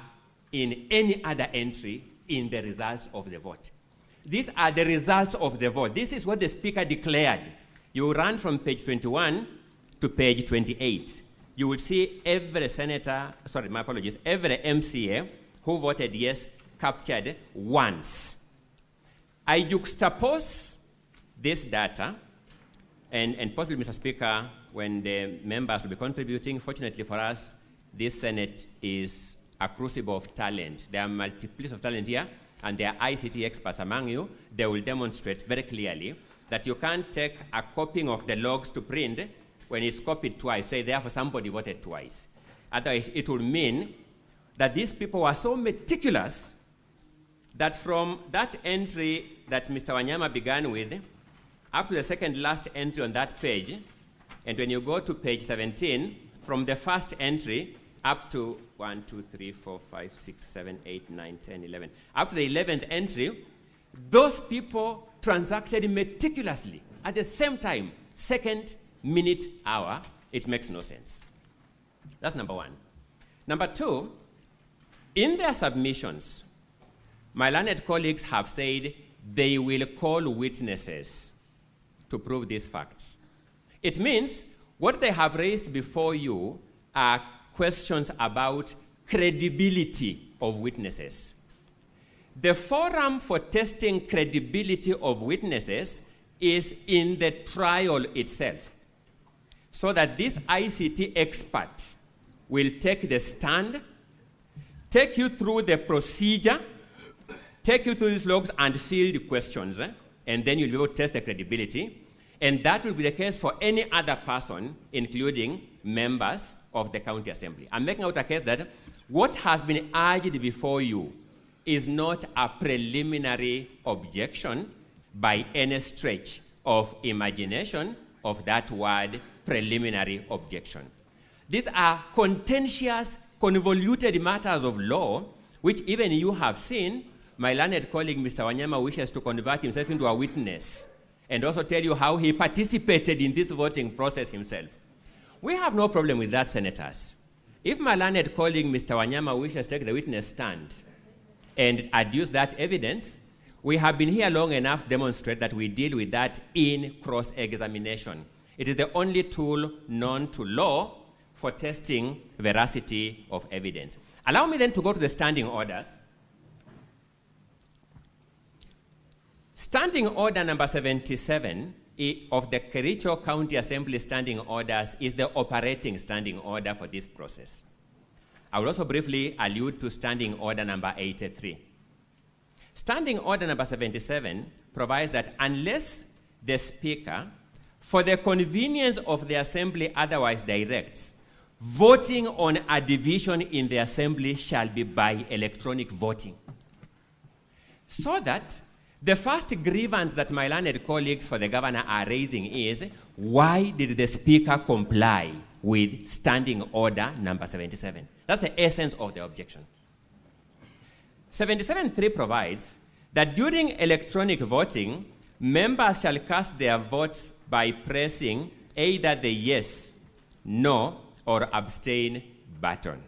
in any other entry in the results of the vote. These are the results of the vote. This is what the speaker declared. You run from page 21 to page 28. You will see every every MCA who voted yes captured once. I juxtapose this data, and possibly, Mr. Speaker, when the members will be contributing, fortunately for us, this Senate is a crucible of talent. There are multiplicity of talent here, and there are ICT experts among you. They will demonstrate very clearly that you can't take a copying of the logs to print when it's copied twice, say therefore somebody voted twice. Otherwise, it will mean that these people were so meticulous that from that entry that Mr. Wanyama began with, up to the second last entry on that page, and when you go to page 17, from the first entry up to 1, 2, 3, 4, 5, 6, 7, 8, 9, 10, 11, up to the 11th entry, those people transacted meticulously at the same time, second, minute, hour. It makes no sense. That's number one. Number two, in their submissions, my learned colleagues have said they will call witnesses to prove these facts. It means what they have raised before you are questions about credibility of witnesses. The forum for testing credibility of witnesses is in the trial itself, so that this ICT expert will take the stand, take you through the procedure, take you through these logs and field questions, and then you'll be able to test the credibility. And that will be the case for any other person, including members of the county assembly. I'm making out a case that what has been urged before you is not a preliminary objection by any stretch of imagination of that word, preliminary objection. These are contentious, convoluted matters of law, which even you have seen. My learned colleague, Mr. Wanyama, wishes to convert himself into a witness and also tell you how he participated in this voting process himself. We have no problem with that, senators. If my learned colleague, Mr. Wanyama, wishes to take the witness stand and adduce that evidence, we have been here long enough to demonstrate that we deal with that in cross-examination. It is the only tool known to law for testing veracity of evidence. Allow me then to go to the standing orders. Standing order number 77 of the Kericho County Assembly standing orders is the operating standing order for this process. I will also briefly allude to standing order number 83. Standing order number 77 provides that unless the Speaker, for the convenience of the Assembly otherwise directs, voting on a division in the Assembly shall be by electronic voting. So that the first grievance that my learned colleagues for the governor are raising is, why did the Speaker comply with standing order number 77? That's the essence of the objection. 77.3 provides that during electronic voting, members shall cast their votes by pressing either the yes, no, or abstain button.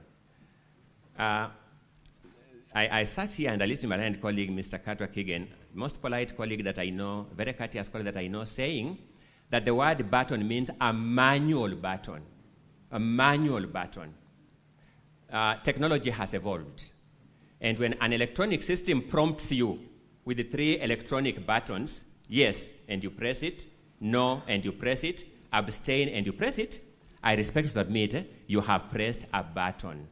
I sat here and I listened to my learned colleague, Mr. Katwa Kigen, most polite colleague that I know, very courteous colleague that I know, saying that the word button means a manual button. A manual button. Technology has evolved. And when an electronic system prompts you with the 3 electronic buttons, yes, and you press it, no, and you press it, abstain, and you press it, I respectfully submit you have pressed a button.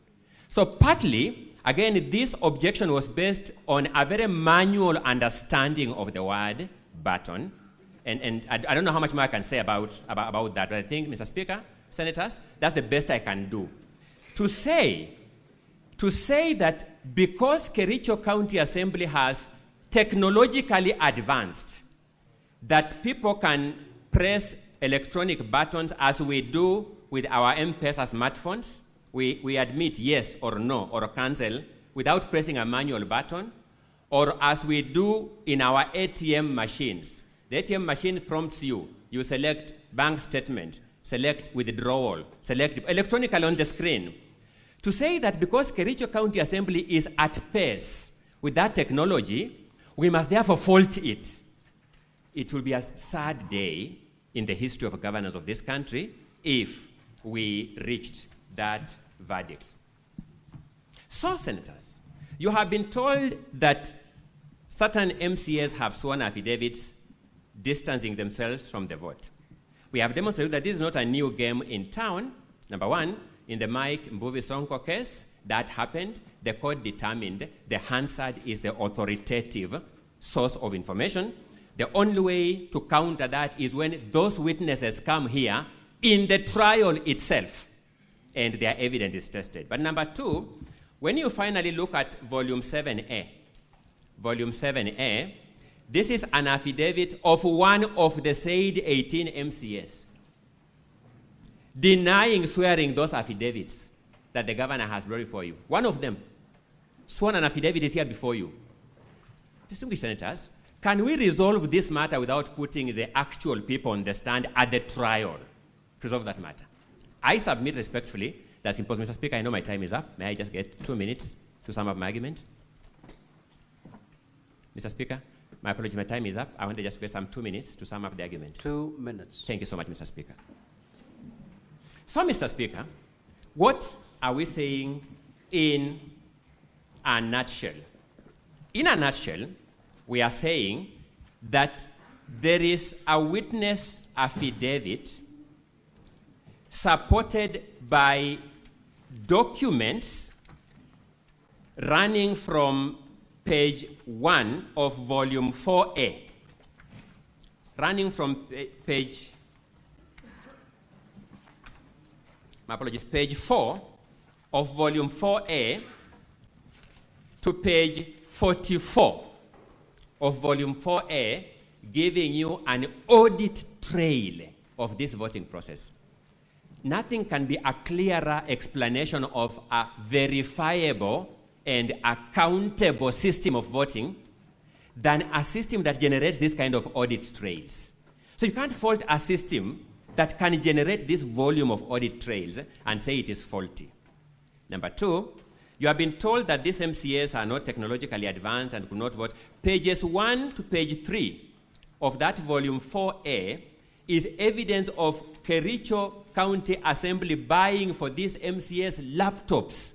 So partly, again, this objection was based on a very manual understanding of the word button. And I don't know how much more I can say about that, but I think, Mr. Speaker, senators, that's the best I can do. To say that because Kericho County Assembly has technologically advanced, that people can press electronic buttons as we do with our M-Pesa smartphones, we admit yes or no or cancel without pressing a manual button, or as we do in our ATM machines. The ATM machine prompts you. You select bank statement, select withdrawal, select electronically on the screen. To say that because Kericho County Assembly is at pace with that technology, we must therefore fault it. It will be a sad day in the history of governance of this country if we reached that verdict. So, senators, you have been told that certain MCAs have sworn affidavits distancing themselves from the vote. We have demonstrated that this is not a new game in town. Number one, in the Mike Mbuvi Sonko case, that happened. The court determined the Hansard is the authoritative source of information. The only way to counter that is when those witnesses come here in the trial itself and their evidence is tested. But number two, when you finally look at Volume 7A, this is an affidavit of one of the said 18 MCAs denying swearing those affidavits that the governor has brought for you. One of them sworn an affidavit is here before you. Distinguished senators, can we resolve this matter without putting the actual people on the stand at the trial to resolve that matter? I submit respectfully That's impossible. Mr. Speaker, I know my time is up. May I just get 2 minutes to sum up my argument? Mr. Speaker, my apologies, my time is up. I want to just get some 2 minutes to sum up the argument. 2 minutes. Thank you so much, Mr. Speaker. So, Mr. Speaker, what are we saying in a nutshell? In a nutshell, we are saying that there is a witness affidavit supported by documents running from page 1 of volume 4A, running from page 4 of volume 4A to page 44 of volume 4A, giving you an audit trail of this voting process. Nothing can be a clearer explanation of a verifiable and accountable system of voting than a system that generates this kind of audit trails. So you can't fault a system that can generate this volume of audit trails and say it is faulty. Number two, you have been told that these MCAs are not technologically advanced and could not vote. Pages 1 to page 3 of that volume 4A is evidence of Kericho County Assembly buying for these MCAs laptops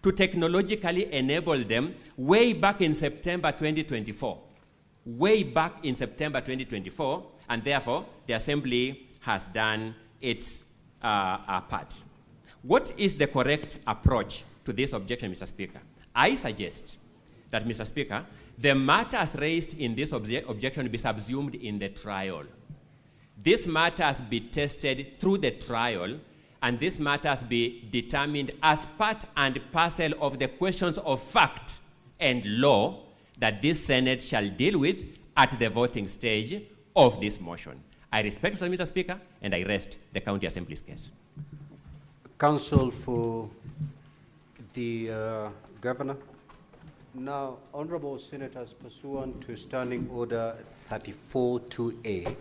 to technologically enable them way back in September 2024. Way back in September 2024, and therefore the Assembly has done its part. What is the correct approach to this objection, Mr. Speaker? I suggest that, Mr. Speaker, the matters raised in this objection be subsumed in the trial. These matters be tested through the trial, and these matters be determined as part and parcel of the questions of fact and law that this Senate shall deal with at the voting stage of this motion. I respect Mr. Speaker, and I rest the County Assembly's case. Counsel for the Governor. Now, Honorable Senators, pursuant to Standing Order 34-2A,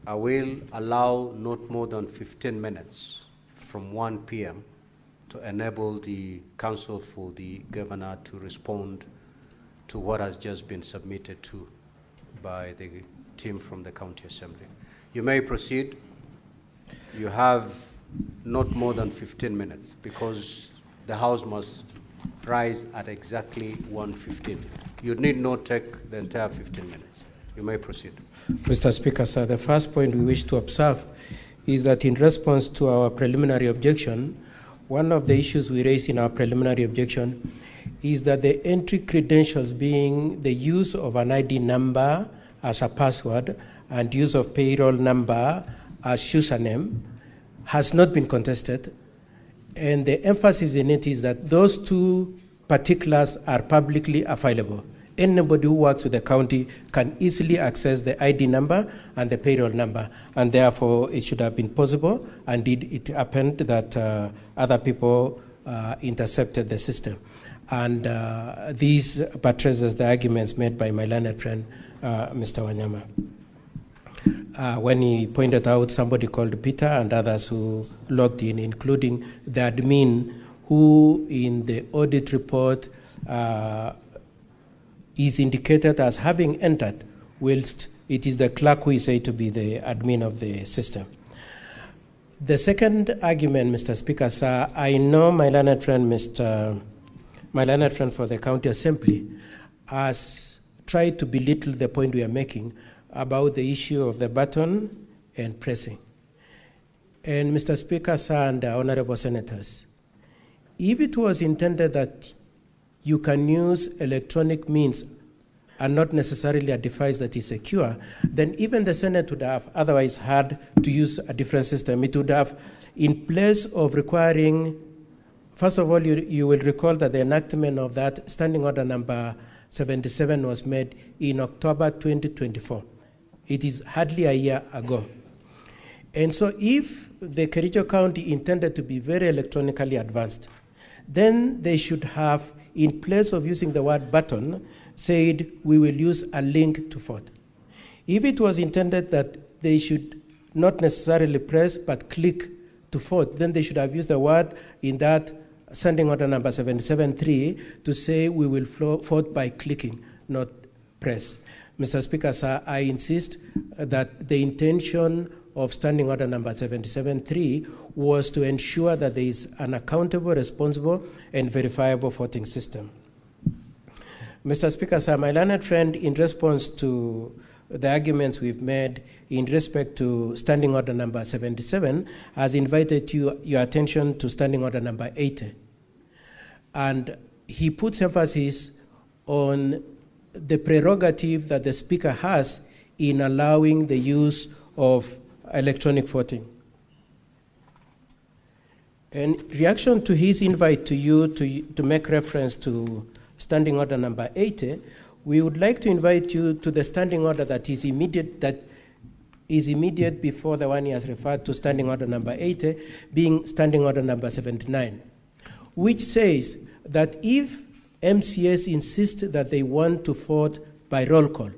I will allow not more than 15 minutes from 1 p.m. to enable the Counsel for the Governor to respond to what has just been submitted to by the team from the County Assembly. You may proceed. You have not more than 15 minutes because the House must rise at exactly 1:15. You need not take the entire 15 minutes. You may proceed. Mr. Speaker, sir, the first point we wish to observe is that in response to our preliminary objection, one of the issues we raised in our preliminary objection is that the entry credentials, being the use of an ID number as a password and use of payroll number as username, has not been contested. And the emphasis in it is that those two particulars are publicly available. Anybody who works with the county can easily access the ID number and the payroll number, and therefore it should have been possible. Indeed, it happened that other people intercepted the system. And these buttresses the arguments made by my learned friend, Mr. Wanyama, when he pointed out somebody called Peter and others who logged in, including the admin who in the audit report is indicated as having entered, whilst it is the clerk who is said to be the admin of the system. The second argument, Mr. Speaker, sir, I know my learned friend for the County Assembly has tried to belittle the point we are making about the issue of the button and pressing. And Mr. Speaker, sir, and honorable senators, if it was intended that you can use electronic means and not necessarily a device that is secure, then even the Senate would have otherwise had to use a different system. It would have, in place of requiring, first of all, you will recall that the enactment of that Standing Order number 77 was made in October 2024. It is hardly a year ago. And so if the Kericho County intended to be very electronically advanced, then they should have, in place of using the word button, said we will use a link to vote. If it was intended that they should not necessarily press but click to vote, then they should have used the word in that standing order number 77.3 to say we will vote by clicking, not press. Mr. Speaker, sir, I insist that the intention of standing order number 77.3 was to ensure that there is an accountable, responsible, and verifiable voting system. Mr. Speaker, sir, my learned friend, in response to the arguments we've made in respect to standing order number 77, has invited your attention to standing order number 80. And he puts emphasis on the prerogative that the Speaker has in allowing the use of electronic voting. In reaction to his invite to you to make reference to standing order number 80, we would like to invite you to the standing order that is immediate before the one he has referred to, standing order number 80, being standing order number 79, which says that if MCAs insist that they want to vote by roll call,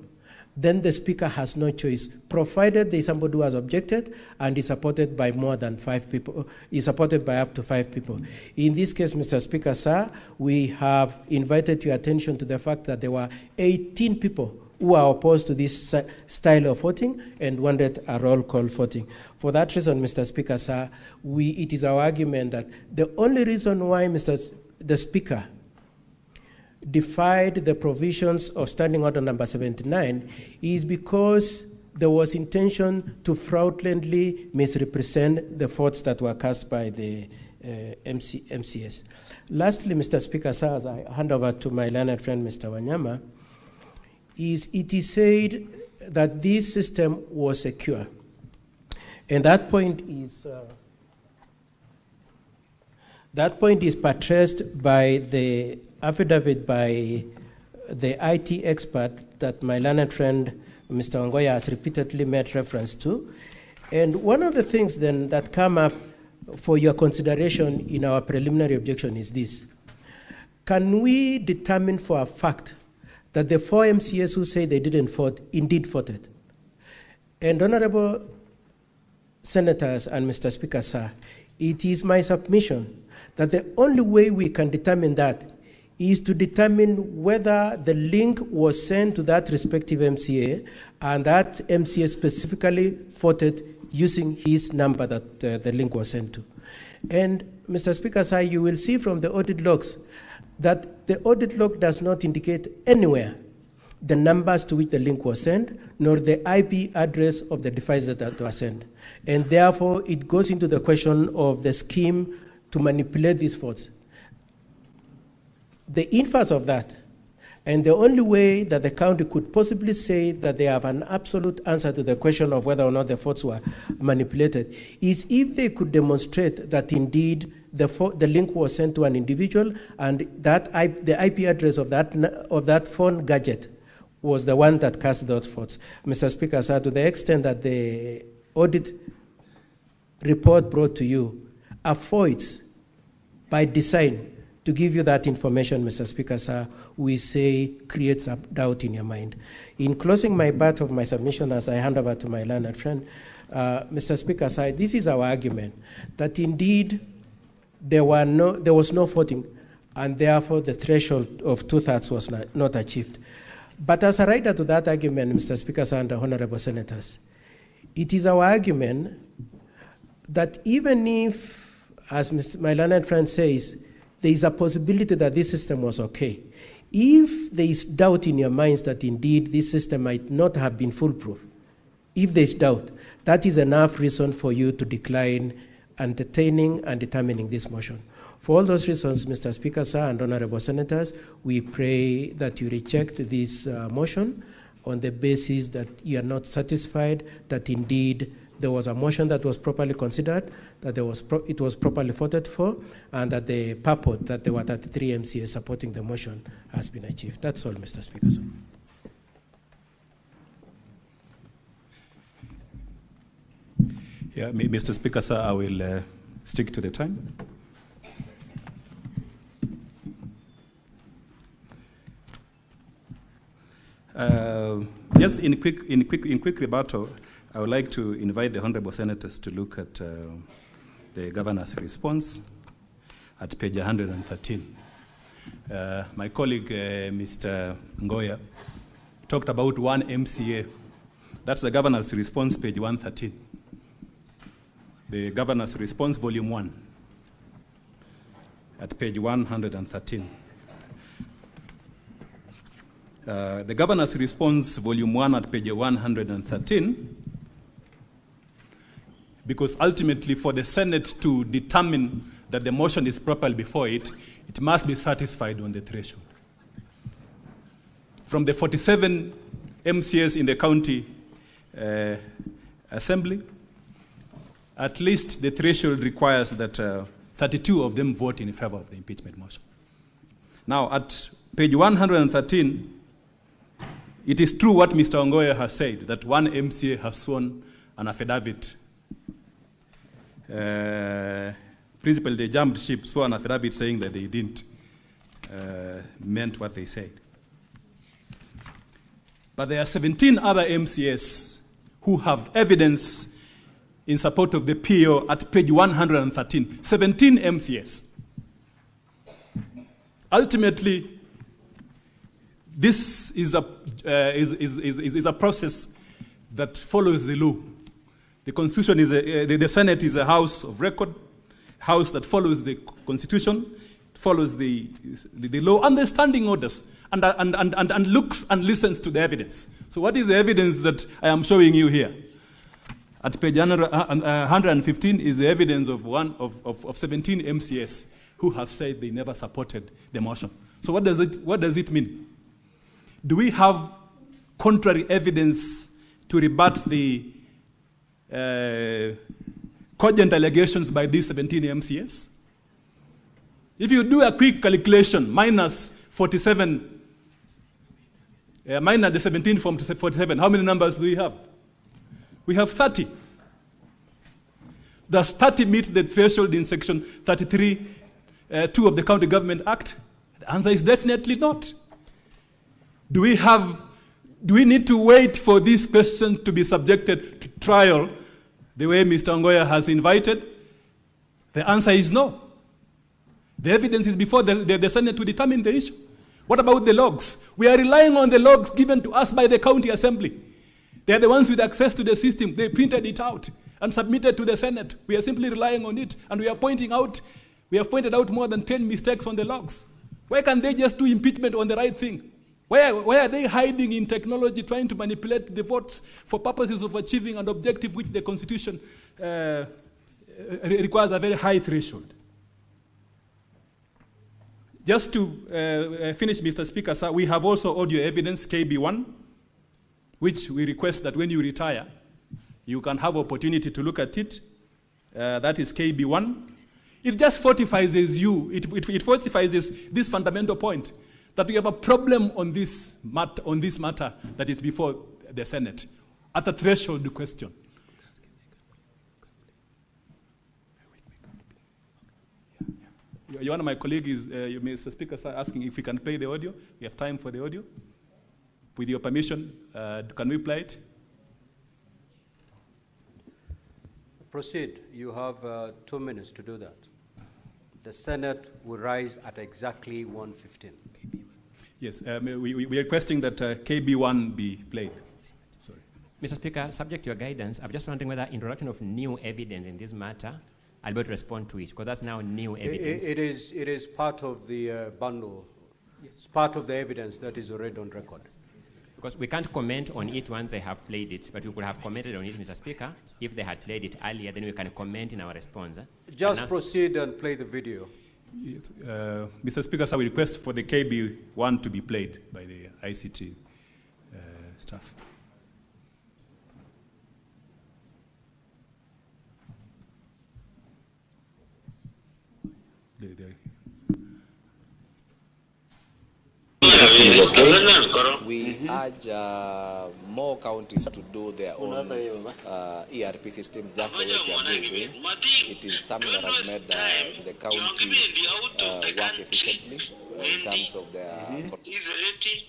then the Speaker has no choice, provided there is somebody who has objected and is supported by more than 5 people, is supported by up to 5 people. In this case, Mr. Speaker, sir, we have invited your attention to the fact that there were 18 people who are opposed to this style of voting and wanted a roll call voting. For that reason, Mr. Speaker, sir, it is our argument that the only reason why the Speaker defied the provisions of standing order number 79 is because there was intention to fraudulently misrepresent the votes that were cast by the MCS. Lastly, Mr. Speaker, sir, as I hand over to my learned friend, Mr. Wanyama, it is said that this system was secure. And that point is buttressed by the affidavit by the IT expert that my learned friend, Mr. Ongoya, has repeatedly made reference to. And one of the things then that come up for your consideration in our preliminary objection is this. Can we determine for a fact that the 4 MCAs who say they didn't vote indeed voted? And Honorable Senators and Mr. Speaker, sir, it is my submission that the only way we can determine that is to determine whether the link was sent to that respective MCA and that MCA specifically voted using his number that the link was sent to. And Mr. Speaker, sir, you will see from the audit logs that the audit log does not indicate anywhere the numbers to which the link was sent, nor the IP address of the devices that were sent. And therefore, it goes into the question of the scheme to manipulate these votes. The inverse of that, and the only way that the county could possibly say that they have an absolute answer to the question of whether or not the votes were manipulated, is if they could demonstrate that indeed the link was sent to an individual and that the IP address of that phone gadget was the one that cast those votes. Mr. Speaker, sir, to the extent that the audit report brought to you avoids by design to give you that information, Mr. Speaker, sir, we say creates a doubt in your mind. In closing my part of my submission as I hand over to my learned friend, Mr. Speaker, sir, this is our argument, that indeed there was no voting, and therefore the threshold of 2/3 was not achieved. But as a rider to that argument, Mr. Speaker, sir, and the honorable senators, it is our argument that even if, as my learned friend says, there is a possibility that this system was okay, if there is doubt in your minds that indeed this system might not have been foolproof, if there is doubt, that is enough reason for you to decline entertaining and determining this motion. For all those reasons, Mr. Speaker, sir, and honorable senators, we pray that you reject this motion on the basis that you are not satisfied that indeed there was a motion that was properly considered, that it was properly voted for, and that the purport that there were 33 MCAs supporting the motion has been achieved. That's all, Mr. Speaker, sir. Yeah, Mr. Speaker, sir, I will stick to the time. Just in quick rebuttal, I would like to invite the honorable senators to look at the governor's response at page 113. My colleague, Mr. Ongoya, talked about one MCA. That's the governor's response, page 113. The governor's response, volume 1, at page 113. The governor's response, volume 1, at page 113, because ultimately for the Senate to determine that the motion is properly before it, it must be satisfied on the threshold. From the 47 MCAs in the county assembly, at least the threshold requires that 32 of them vote in favor of the impeachment motion. Now, at page 113, it is true what Mr. Ongoya has said, that one MCA has sworn an affidavit. Principally, they jumped ship, swore an affidavit saying that they didn't meant what they said. But there are 17 other MCAs who have evidence in support of the PO at page 113. 17 MCAs. Ultimately, this is a process that follows the law. The Constitution is the Senate is a house of record, house that follows the Constitution, follows the law and the standing orders, and looks and listens to the evidence. So what is the evidence that I am showing you here? At page 115 is the evidence of 17 MCAs who have said they never supported the motion. So what does it mean? Do we have contrary evidence to rebut the cogent allegations by these 17 MCAs? If you do a quick calculation, minus 47, minus the 17 from 47, how many numbers do we have? We have 30. Does 30 meet the threshold in section 33, 2 of the County Government Act? The answer is definitely not. Do we need to wait for this person to be subjected to trial the way Mr. Ongoya has invited? The answer is no. The evidence is before the Senate to determine the issue. What about the logs? We are relying on the logs given to us by the County Assembly. They are the ones with access to the system. They printed it out and submitted to the Senate. We are simply relying on it, and we have pointed out more than 10 mistakes on the logs. Why can't they just do impeachment on the right thing? Why are they hiding in technology, trying to manipulate the votes for purposes of achieving an objective which the Constitution requires a very high threshold? Just to finish, Mr. Speaker, sir, we have also audio evidence, KB1, which we request that when you retire, you can have opportunity to look at it. That is KB1. It just fortifies it fortifies this fundamental point, that we have a problem on this matter that is before the Senate, at the threshold question. One of my colleagues, Mr. Speaker, sir, asking if we can play the audio. We have time for the audio. With your permission, can we play it? Proceed. You have 2 minutes to do that. The Senate will rise at exactly 1:15. Yes, we are requesting that KB1 be played. Sorry. Mr. Speaker, subject to your guidance, I'm just wondering whether introduction of new evidence in this matter, I'll be able to respond to it, because that's now new evidence. It is part of the bundle. Yes. It's part of the evidence that is already on record. Because we can't comment on it once they have played it, but we could have commented on it, Mr. Speaker. If they had played it earlier, then we can comment in our response. Just proceed and play the video. Yes, Mr. Speaker, so we request for the KB1 to be played by the ICT staff. We urge more counties to do their own ERP system just the way Kiambu is doing. It is something that has made the county work efficiently in terms of their elections.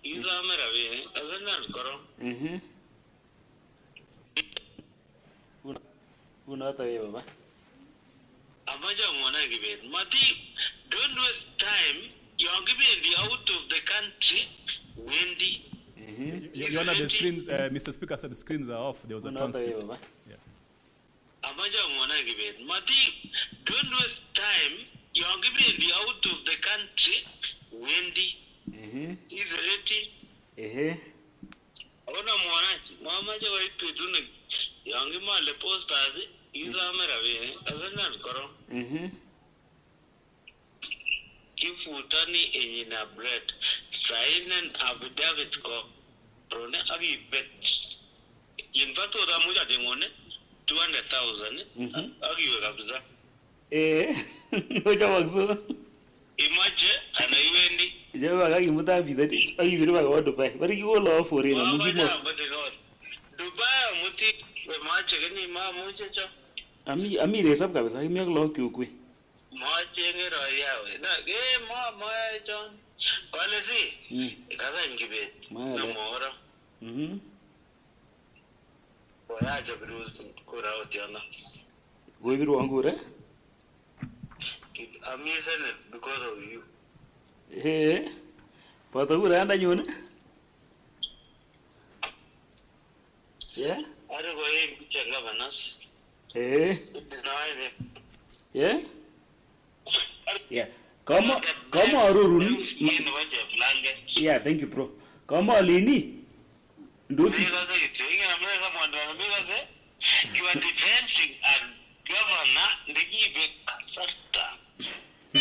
Izamera we, azanan koro. Unata ye baba. Amaja mwana gibet. Mati, don't waste time. You're giving the out of the country, Wendy. Your Honor, the screens, Mr. Speaker said the screens are off. There was a transcript. Yeah. Amaja mwana gibet. Mati, don't waste time. You're giving the out of the country, Wendy. Is ready. Ona mwanachi, mamaja wa ipe tuna yangi male posters izamera we azanan koro. Kifutani enyina bread sign an affidavit ko rone agi bet. In fact oda muja dingone 200,000 agi we kabisa. Oja wakso. Imaje ana iwendi. Jawa kaki muta bidati. Agi biru baga wadu pai. Bari kiwo lo fore na mugimo. Dubai muti we mache gani ma muje cho. Ami resab kabisa. Kimi ak lo kyukwe. Mache ngero yawe. Na ma cho. Wale si. Kaza ngibe. Na mora. Oya jabiru kura otiana. Go biru angure? I'm using it because of you. Pata kura anda nyone? Yeah? I don't go in to governors. Deny it. Yeah? Yeah. Come on, yeah, thank you, bro. Come on, Lini. Do you are defending a governor, the give it a